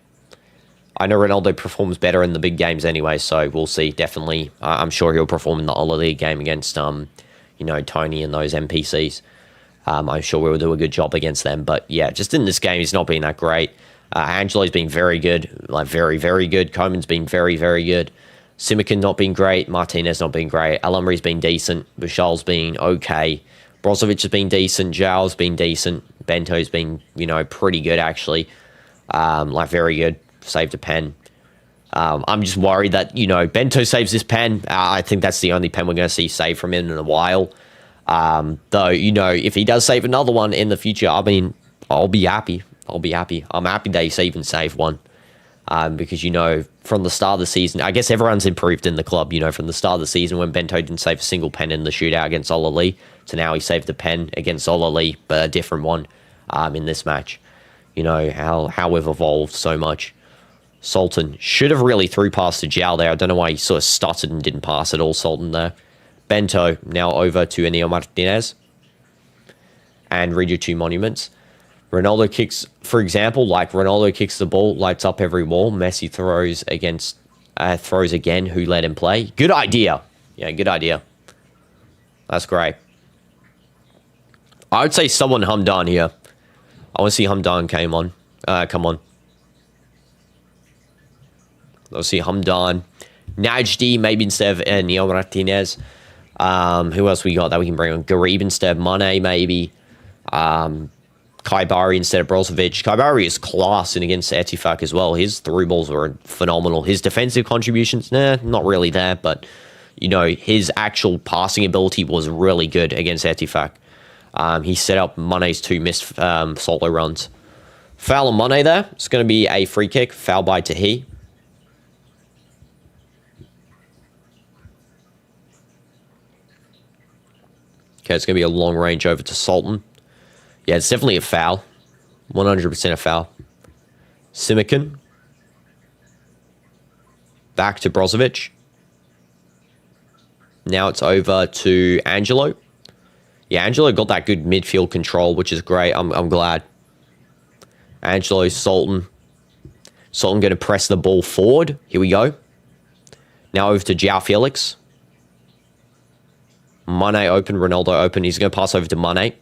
A: I know Ronaldo performs better in the big games anyway, so we'll see. Definitely, I'm sure he'll perform in the Ahli League game against, Tony and those NPCs. I'm sure we'll do a good job against them. But yeah, just in this game, he's not been that great. Angelo's been very good, like very, very good. Coman's been very, very good. Simican not been great. Martinez not been great. Alumri's been decent. Vishal's been okay. Brozovic has been decent. Zhao's been decent. Bento's been, pretty good actually. Very good. Saved a pen. I'm just worried that, Bento saves this pen. I think that's the only pen we're going to see saved from him in a while. Though, if he does save another one in the future, I mean, I'll be happy. I'm happy they even saved one. Because, from the start of the season, I guess everyone's improved in the club, from the start of the season when Bento didn't save a single pen in the shootout against Ahli, to now he saved a pen against Ahli, but a different one in this match. How we've evolved so much. Sultan should have really threw past to Zhao there. I don't know why he sort of stuttered and didn't pass at all, Sultan there. Bento now over to Enio Martinez. And read your two monuments. Ronaldo kicks, for example, Ronaldo kicks the ball, lights up every wall. Messi throws again. Who let him play? Good idea. Yeah, good idea. That's great. I would say someone Hamdan here. I want to see Hamdan come on. Let's see Hamdan. Najdi, maybe instead of Neo Martinez. Who else we got that we can bring on? Garib instead of Mane, maybe. Kaibari instead of Brozovic. Kaibari is class in against Etihad as well. His through balls were phenomenal. His defensive contributions, not really there, but his actual passing ability was really good against Etihad. He set up Mane's two missed solo runs. Foul on Mane there. It's going to be a free kick. Foul by Tahi. Okay, it's going to be a long range over to Sultan. Yeah, it's definitely a foul. 100% a foul. Simikin. Back to Brozovic. Now it's over to Angelo. Yeah, Angelo got that good midfield control, which is great. I'm glad. Angelo, Sultan. Sultan going to press the ball forward. Here we go. Now over to João Felix. Mane open, Ronaldo open. He's going to pass over to Mane.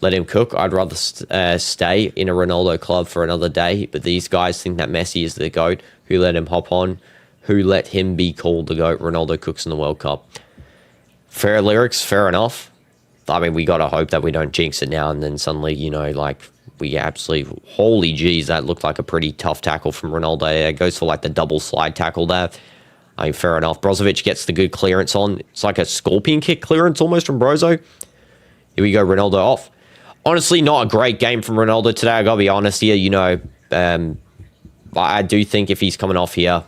A: Let him cook. I'd rather stay in a Ronaldo club for another day. But these guys think that Messi is the GOAT. Who let him hop on? Who let him be called the GOAT? Ronaldo cooks in the World Cup. Fair lyrics, fair enough. I mean, we got to hope that we don't jinx it now and then suddenly, you know, like, we absolutely... Holy jeez, that looked like a pretty tough tackle from Ronaldo. It goes for, like, the double slide tackle there. I mean, fair enough. Brozovic gets the good clearance on. It's like a scorpion kick clearance almost from Brozo. Here we go, Ronaldo off. Honestly, not a great game from Ronaldo today. I got to be honest here. You know, I do think if he's coming off here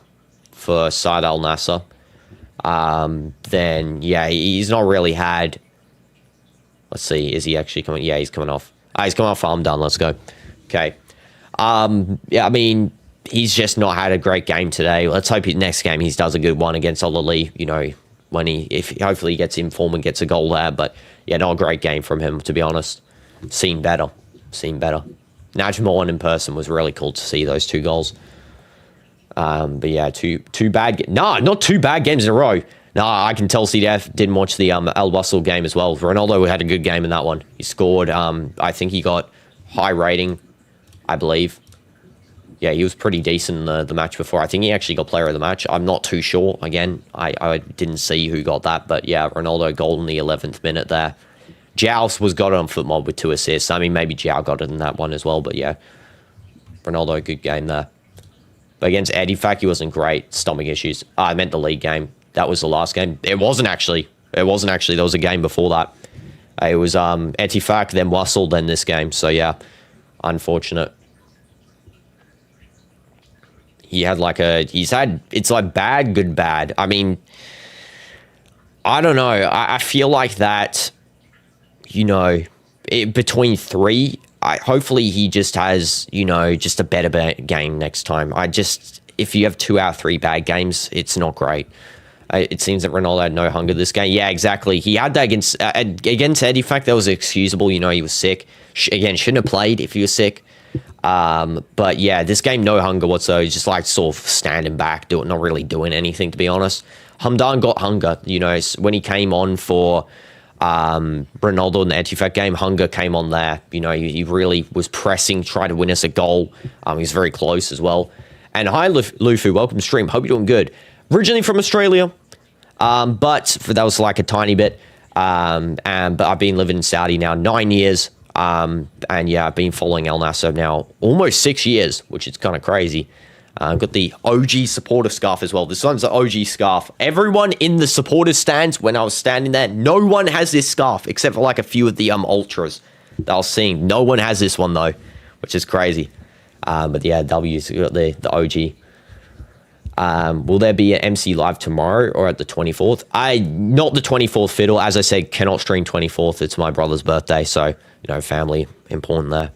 A: for Side Al Nassr, then, yeah, he's not really had... Let's see, is he actually coming? Yeah, he's coming off. He's coming off. I'm done. Let's go. Okay. Yeah, I mean... He's just not had a great game today. Let's hope his next game he does a good one against Ahli. You know, when hopefully he gets in form and gets a goal there. But yeah, not a great game from him, to be honest. Seen better. Najma in person was really cool to see those 2 goals. But yeah, two bad. No, not 2 bad games in a row. No, I can tell CDF didn't watch the Al Wasl game as well. Ronaldo had a good game in that one. He scored. I think he got high rating, I believe. Yeah, he was pretty decent in the match before. I think he actually got player of the match. I'm not too sure. Again, I didn't see who got that. But yeah, Ronaldo goal in the 11th minute there. Joust got it on FootMob with 2 assists. I mean, maybe João got it in that one as well. But yeah, Ronaldo, good game there. But against Etifak, he wasn't great. Stomach issues. I meant the league game. That was the last game. It wasn't actually. There was a game before that. It was Etifak, then Wasl, then this game. So yeah, unfortunate. It's like bad, good, bad. I mean, I don't know. I feel like that, you know, between 3, hopefully he just has, you know, just a better game next time. If you have 2 out of 3 bad games, it's not great. It seems that Ronaldo had no hunger this game. Yeah, exactly. He had that against Etifak. That was excusable. You know, he was sick. Again, shouldn't have played if he was sick. But yeah, this game, no hunger whatsoever. He's just like sort of standing back, not really doing anything, to be honest. Hamdan got hunger, you know, when he came on for Ronaldo in the Etifak game, hunger came on there. You know, he really was pressing, trying to win us a goal. He was very close as well. And hi, Lufu, welcome to stream. Hope you're doing good. Originally from Australia, but that was like a tiny bit. But I've been living in Saudi now 9 years. And yeah, I've been following Al Nassr now almost 6 years, which is kind of crazy. I've got the OG supporter scarf as well. This one's the OG scarf. Everyone in the supporters stands, when I was standing there, no one has this scarf except for like a few of the ultras that I was seeing. No one has this one though, which is crazy. But yeah, W's got the OG. Will there be an MC live tomorrow or at the 24th? Not the 24th fiddle. As I said, cannot stream 24th. It's my brother's birthday, so, you know, family important there.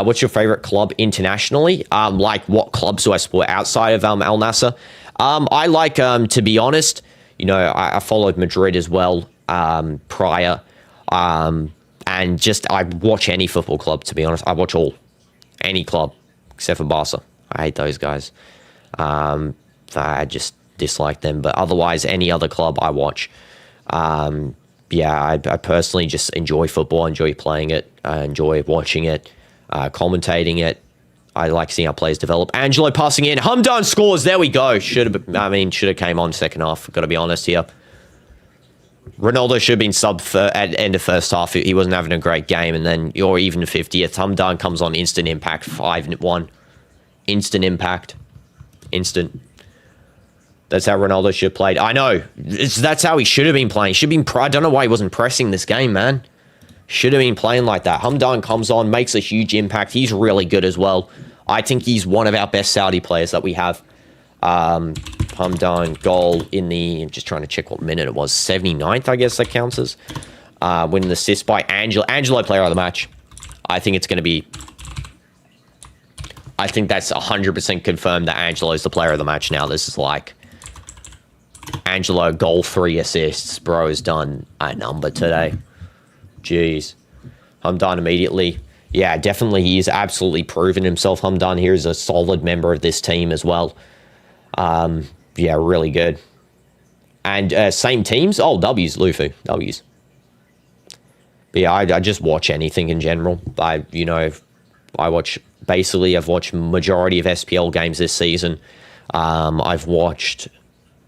A: What's your favorite club internationally? Like, what clubs do I support outside of Al Nassr? I like, to be honest, you know, I followed Madrid as well prior. And just, I watch any football club, to be honest. I watch any club except for Barca. I hate those guys. I just dislike them. But otherwise, any other club I watch. Yeah, I personally just enjoy football, enjoy playing it, enjoy watching it, commentating it. I like seeing how players develop. Angelo passing in. Hamdan scores. There we go. Should have came on second half. Got to be honest here. Ronaldo should have been subbed at end of first half. He wasn't having a great game. And then, or even 50th. Hamdan comes on instant impact. 5-1. Instant impact. Instant. That's how Ronaldo should have played. I know. That's how he should have been playing. I don't know why he wasn't pressing this game, man. Should have been playing like that. Hamdan comes on, makes a huge impact. He's really good as well. I think he's one of our best Saudi players that we have. Hamdan goal in the... I'm just trying to check what minute it was. 79th, I guess that counts as. With an assist by Angelo. Angelo, player of the match. I think it's going to be... I think that's 100% confirmed that Angelo's the player of the match now. This is like... Angelo, goal, 3 assists. Bro has done a number today. Jeez. Hamdan immediately. Yeah, definitely he is absolutely proven himself. Hamdan here is a solid member of this team as well. Yeah, really good. And same teams? Oh, W's, Lufu. W's. But yeah, I just watch anything in general. I watch... Basically, I've watched majority of SPL games this season. I've watched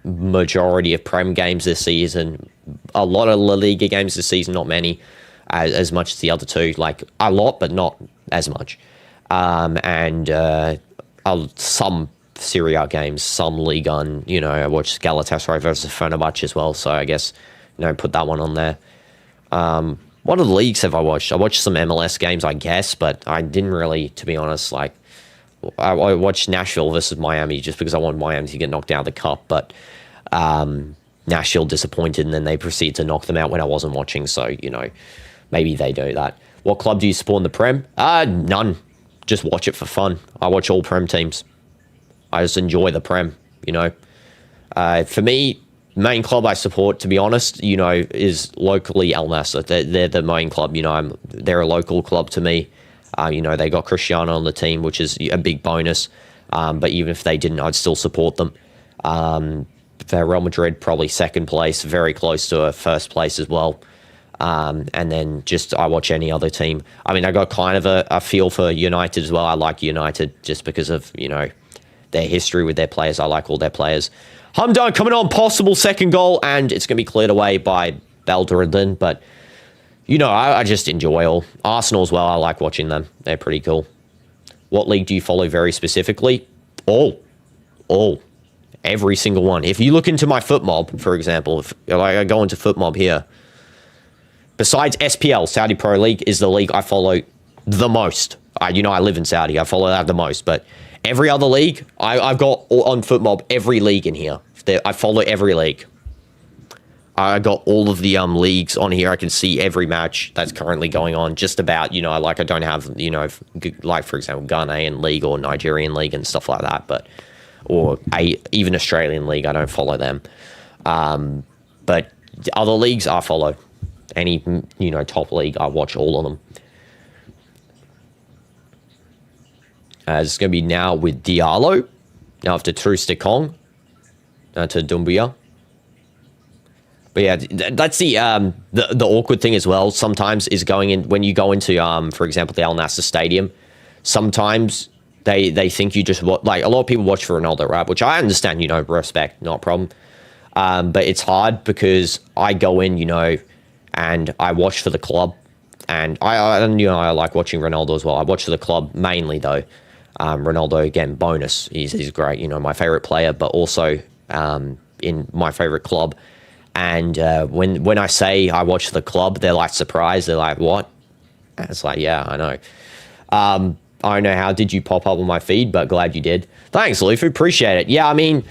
A: majority of Prem games this season. A lot of La Liga games this season, not many. As much as the other two. Like, a lot, but not as much. Some Serie A games, some Ligue 1. I watched Galatasaray versus Fenerbahce as well, so I guess, put that one on there. What other leagues have I watched? I watched some MLS games, I guess, but I didn't really, to be honest, like... I watched Nashville versus Miami just because I want Miami to get knocked out of the cup, but Nashville disappointed, and then they proceeded to knock them out when I wasn't watching, so, maybe they do that. What club do you support in the Prem? None. Just watch it for fun. I watch all Prem teams. I just enjoy the Prem, For me, main club I support, to be honest, is locally Al Nassr. They're the main club, they're a local club to me. They got Cristiano on the team, which is a big bonus. But even if they didn't, I'd still support them. For Real Madrid, probably second place, very close to a first place as well. And then just I watch any other team. I mean, I got kind of a feel for United as well. I like United just because of, their history with their players. I like all their players. Hamdan coming on, possible second goal, and it's going to be cleared away by Belderin, but... I just enjoy all. Arsenal as well, I like watching them. They're pretty cool. What league do you follow very specifically? All. Every single one. If you look into my FootMob, for example, if I go into FootMob here, besides SPL, Saudi Pro League is the league I follow the most. I live in Saudi. I follow that the most. But every other league, I've got on FootMob every league in here. I follow every league. I got all of the leagues on here. I can see every match that's currently going on. Just about, I don't have, like, for example, Ghanaian league or Nigerian league and stuff like that. Or even Australian league, I don't follow them. But other leagues, I follow. Any, top league, I watch all of them. It's going to be now with Diallo. Now after Trusticong. To Doumbia. But yeah, that's the awkward thing as well. Sometimes is going in when you go into for example, the Al Nassr Stadium. Sometimes they think you just watch, like a lot of people watch for Ronaldo, right? Which I understand, respect, not a problem. But it's hard because I go in, and I watch for the club, and I like watching Ronaldo as well. I watch for the club mainly though. Ronaldo again, bonus. He's great, my favorite player, but also in my favorite club. And when I say I watch the club, they're like surprised. They're like, what? And it's like, yeah, I know. I don't know how did you pop up on my feed, but glad you did. Thanks, Lufu. Appreciate it. Yeah, I mean,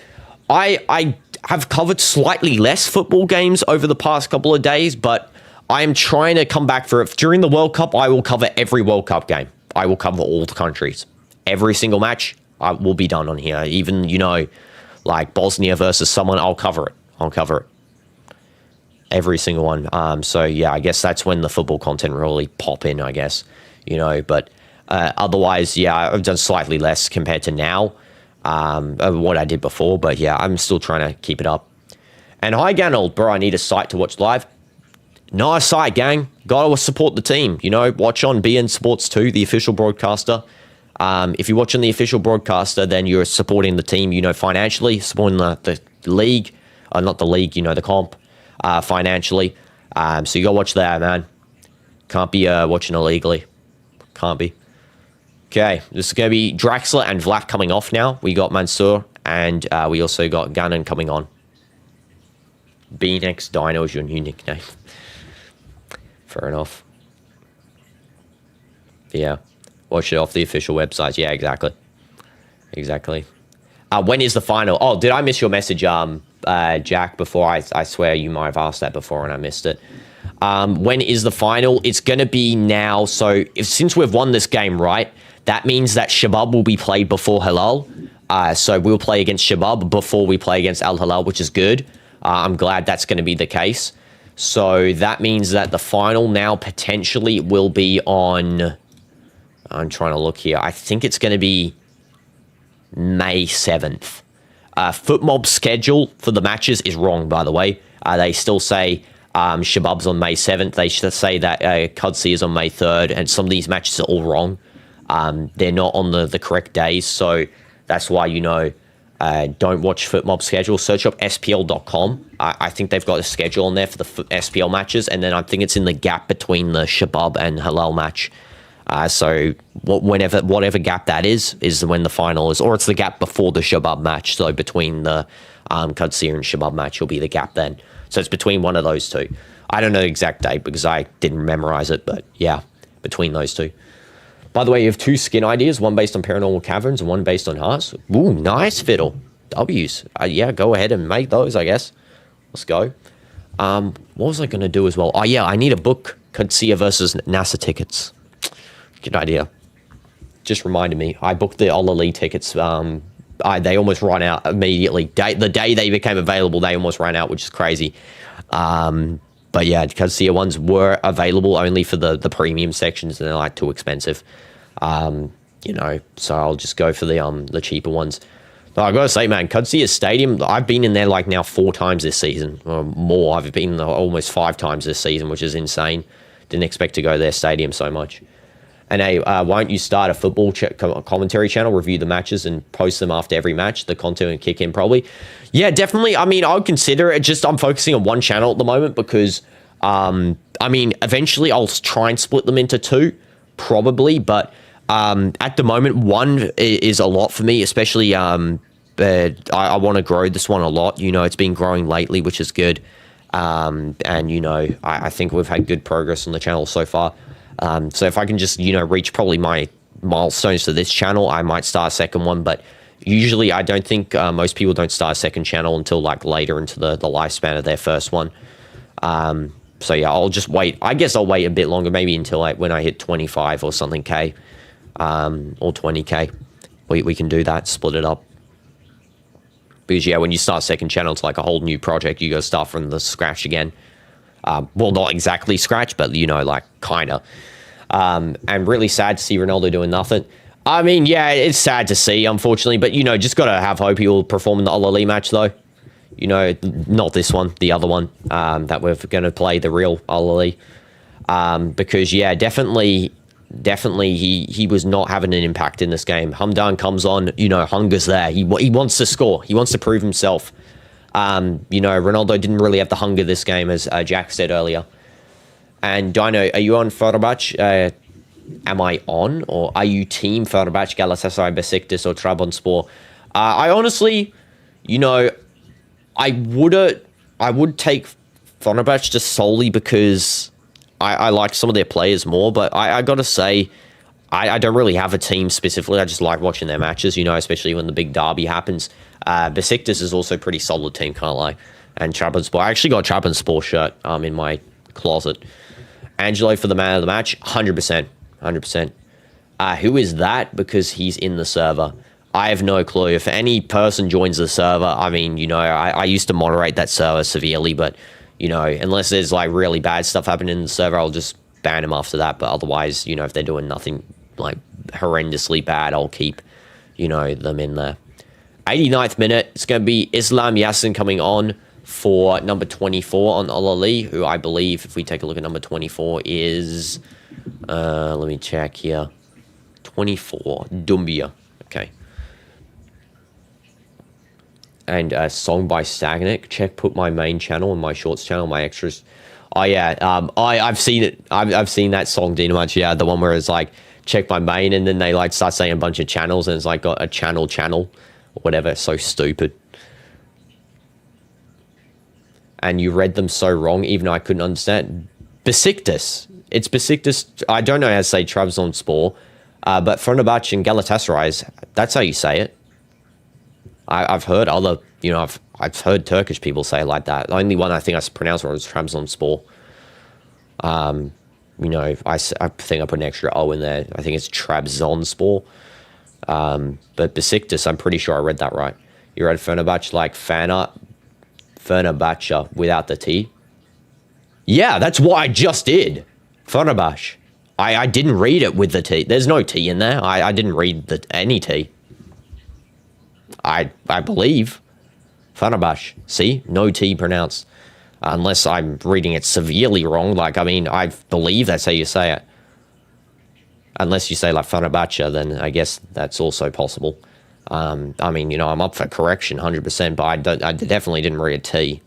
A: I have covered slightly less football games over the past couple of days, but I am trying to come back for it. During the World Cup, I will cover every World Cup game. I will cover all the countries. Every single match, I will be done on here. Even, like Bosnia versus someone, I'll cover it. Every single one. So yeah, I guess that's when the football content really pop in, I guess, but otherwise, yeah, I've done slightly less compared to now, of what I did before, but yeah, I'm still trying to keep it up. And hi, Ganold, bro, I need a site to watch live. Nice site, gang. Gotta support the team, watch on BN Sports 2, the official broadcaster. If you watch on the official broadcaster, then you're supporting the team, financially, supporting the league, not the league, the comp. Financially. So you gotta watch that, man. Can't be watching illegally. Can't be. Okay, this is gonna be Draxler and Vlap coming off now. We got Mansour, and we also got Gannon coming on. BNX Dino is your new nickname. Fair enough. Yeah. Watch it off the official websites. Yeah, exactly. When is the final? Oh, did I miss your message, Jack, before? I swear you might have asked that before and I missed it. When is the final? It's going to be now. So since we've won this game, right, that means that Shabab will be played before Hilal. So we'll play against Shabab before we play against Al Hilal, which is good. I'm glad that's going to be the case. So that means that the final now potentially will be on... I'm trying to look here. I think it's going to be May 7th. FootMob's schedule for the matches is wrong, by the way. They still say Shabab's on May 7th. They should say that Qadsi is on May 3rd, and some of these matches are all wrong. They're not on the correct days, so that's why, don't watch FootMob's schedule. Search up SPL.com. I think they've got a schedule on there for the SPL matches, and then I think it's in the gap between the Shabab and Hilal match. So whatever gap that is when the final is, or it's the gap before the Shabab match. So between the Qadsi and Shabab match will be the gap then. So it's between one of those two. I don't know the exact date because I didn't memorize it, but yeah, between those two. By the way, you have 2 skin ideas, one based on Paranormal Caverns and one based on Hearts. Ooh, nice, Fiddle. W's. Yeah, go ahead and make those, I guess. Let's go. What was I going to do as well? Oh, yeah, I need to book Qadsiya versus Nassr tickets. Good idea. Just reminded me. I booked the Ahli tickets. They almost ran out immediately. The day they became available, they almost ran out, which is crazy. But yeah, Qadsiya ones were available only for the premium sections, and they're like too expensive. So I'll just go for the cheaper ones. But I gotta say, man, Qadsiya Stadium, I've been in there like now 4 times this season, or more. I've been almost 5 times this season, which is insane. Didn't expect to go to their stadium so much. And hey, why don't you start a football commentary channel, review the matches, and post them after every match? The content will kick in probably. Yeah, definitely. I mean, I would consider it. Just I'm focusing on one channel at the moment because, eventually I'll try and split them into 2, probably. But at the moment, 1 is a lot for me, especially I want to grow this one a lot. It's been growing lately, which is good. I think we've had good progress on the channel so far. So if I can just, reach probably my milestones to this channel, I might start a second one. But usually I don't think most people don't start a second channel until like later into the lifespan of their first one. So yeah, I'll just wait. I guess I'll wait a bit longer, maybe until like when I hit 25 or something K, or 20K. We can do that, split it up. Because yeah, when you start a second channel, it's like a whole new project. You got to start from the scratch again. Well, not exactly scratch, but like kind of. And really sad to see Ronaldo doing nothing. I mean, yeah, it's sad to see, unfortunately, but just got to have hope he will perform in the Ahli match, though. Not this one, the other one, that we're going to play, the real Ahli. Because yeah, definitely he was not having an impact in this game. Hamdan comes on, hunger's there. He wants to score. He wants to prove himself. Ronaldo didn't really have the hunger this game, as Jack said earlier. And Dino, are you on Fenerbahce? Am I on? Or are you team Fenerbahce, Galatasaray, Besiktas, or Trabzonspor? I honestly, I would take Fenerbahce just solely because I like some of their players more. But I got to say, I don't really have a team specifically. I just like watching their matches, especially when the big derby happens. Besiktas is also a pretty solid team, can't lie. And Trabzonspor. I actually got a Trabzonspor shirt in my closet. Angelo for the man of the match, 100%. 100%. Who is that? Because he's in the server. I have no clue. If any person joins the server, I mean, I used to moderate that server severely, but, unless there's like really bad stuff happening in the server, I'll just ban him after that. But otherwise, if they're doing nothing like horrendously bad, I'll keep, them in there. 89th minute, it's going to be Islam Yassin coming on for number 24 on Ahli, who I believe, if we take a look at number 24, is, let me check here, 24, Dumbia. Okay. And a song by Stagnic. Check, put my main channel and my shorts channel, my extras. Oh yeah, I've seen it. I've seen that song, DinoDoomz. Yeah, the one where it's like, check my main, and then they like start saying a bunch of channels, and it's like got a channel or whatever. It's so stupid. And you read them so wrong, even though I couldn't understand. Besiktas. It's Besiktas. I don't know how to say Trabzonspor, but Fenerbahce and Galatasaray, that's how you say it. I've heard other, I've heard Turkish people say it like that. The only one I think I pronounced wrong was Trabzonspor. You know, I think I put an extra O in there. I think it's Trabzonspor. But Besiktas, I'm pretty sure I read that right. You read Fenerbahce like Fenerbahce without the T? Yeah, that's what I just did. Fenerbahce. I didn't read it with the T. There's no T in there. I didn't read any T. I believe. Fenerbahce. See? No T pronounced. Unless I'm reading it severely wrong. Like, I mean, I believe that's how you say it. Unless you say like Fenerbahce, then I guess that's also possible. I mean, you know, I'm up for correction 100%, but I definitely didn't read a T.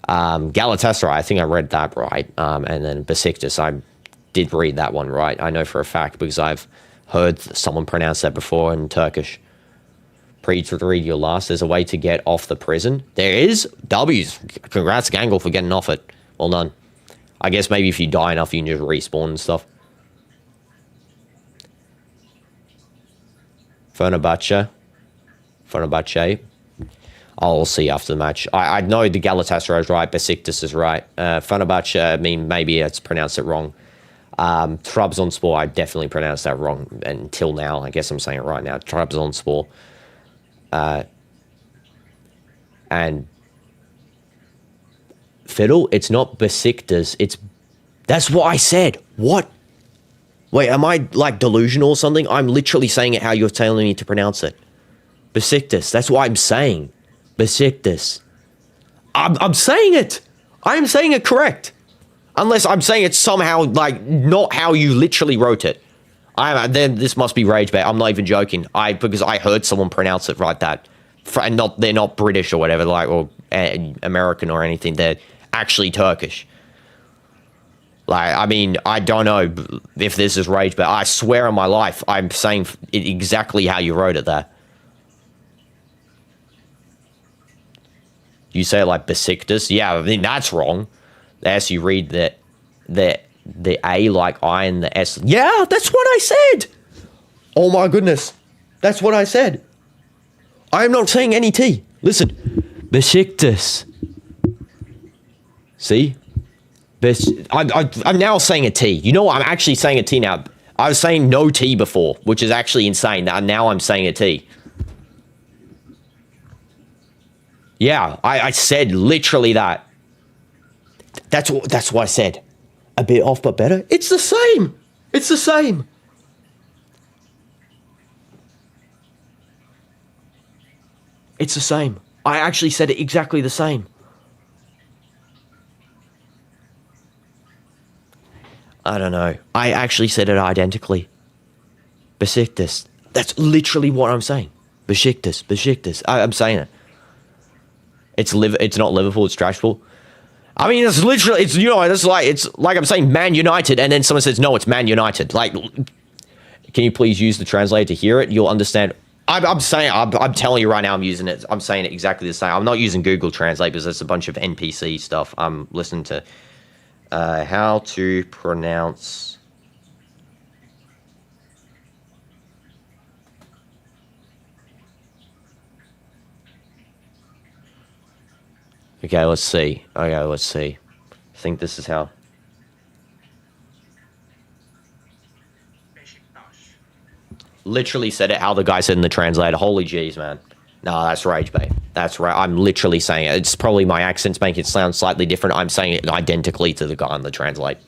A: Galatasaray, I think I read that right. And then Besiktas, I did read that one right. I know for a fact because I've heard someone pronounce that before in Turkish. Please read your last. There's a way to get off the prison. There is. W's. Congrats, Gangle, for getting off it. Well done. I guess maybe if you die enough, you can just respawn and stuff. Fenerbahce. I'll see after the match. I know the Galatasaray is right. Besiktas is right. Fenerbahce, I mean, maybe it's pronounced it wrong. Trabzonspor, I definitely pronounced that wrong until now. I guess I'm saying it right now. Trabzonspor. And Fiddle, it's not Besiktas. That's what I said. What? Wait, am I like delusional or something? I'm literally saying it how you're telling me to pronounce it. Besiktas. That's what I'm saying. Besiktas. I'm saying it. I'm saying it correct. Unless I'm saying it somehow like not how you literally wrote it. Then this must be rage bait. I'm not even joking. Because I heard someone pronounce it right that, and they're not British or whatever, like or American or anything. They're actually Turkish. Like, I mean, I don't know if this is rage bait. I swear on my life, I'm saying it exactly how you wrote it there. You say it like Besiktas. Yeah, I mean that's wrong. The S you read the A like I and the S. Yeah, that's what I said. Oh my goodness. That's what I said. I am not saying any T. Listen. Besiktas. See? I'm now saying a T. You know what? I'm actually saying a T now. I was saying no T before, which is actually insane. Now I'm saying a T. Yeah, I said literally that. That's what I said. A bit off but better. It's the same. It's the same. It's the same. I actually said it exactly the same. I don't know. I actually said it identically. Besiktas. That's literally what I'm saying. Besiktas. I'm saying it. It's not Liverpool, it's Strasbourg. I mean, it's literally, it's like I'm saying Man United, and then someone says, no, it's Man United. Like, can you please use the translator to hear it? You'll understand. I'm telling you right now, I'm using it. I'm saying it exactly the same. I'm not using Google Translate because there's a bunch of NPC stuff. I'm listening to how to pronounce. Okay, let's see. I think this is how. Literally said it how the guy said in the translator. Holy jeez, man. No, that's rage bait. That's right. I'm literally saying it. It's probably my accents make it sound slightly different. I'm saying it identically to the guy on the translate.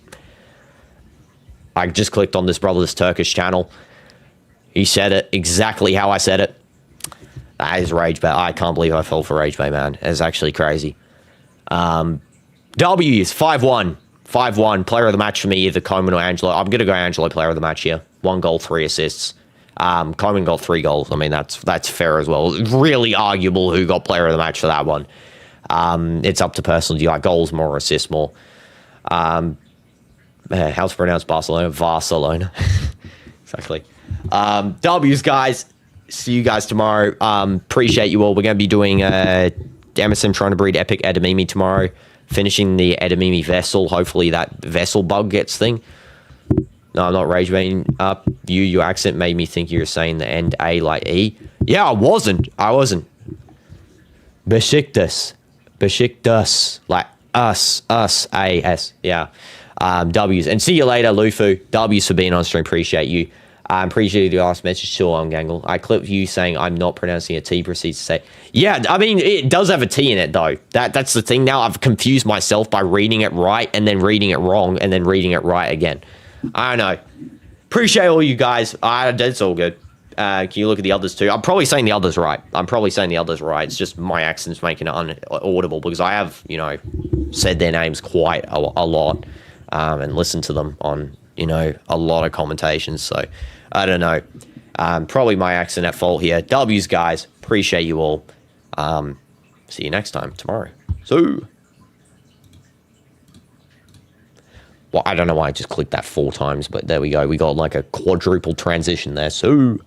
A: I just clicked on this brother's Turkish channel. He said it exactly how I said it. That is rage bait. I can't believe I fell for rage bait, man. It's actually crazy. W's 5-1. 5-1. Player of the match for me, either Coleman or Angelo. I'm going to go Angelo, player of the match here. 1 goal, 3 assists. Coleman got 3 goals. I mean, that's fair as well. Really arguable who got player of the match for that one. It's up to personal. Do you like goals more or assists more? How's it pronounced Barcelona? Barcelona. Exactly. W's, guys. See you guys tomorrow. Appreciate you all. We're going to be doing Emerson trying to breed Epic Edamame tomorrow. Finishing the Edamame vessel. Hopefully that vessel bug gets thing. No, I'm not rage baiting up. Your accent made me think you were saying the end A like E. Yeah, I wasn't. Besiktas. Like us, A-S. Yeah. W's. And see you later, Lufu. W's for being on stream. Appreciate you. I appreciate the last message. Sure, Gangle. I clipped you saying I'm not pronouncing a T, proceeds to say. Yeah, I mean, it does have a T in it, though. That's the thing. Now I've confused myself by reading it right and then reading it wrong and then reading it right again. I don't know. Appreciate all you guys. That's all good. Can you look at the others too? I'm probably saying the others right. It's just my accent's making it unaudible because I have, you know, said their names quite a lot and listened to them on, you know, a lot of commentations. So I don't know. Probably my accent at fault here. W's, guys. Appreciate you all. See you next time tomorrow. So, well, I don't know why I just clicked that 4 times, but there we go. We got like a quadruple transition there. So.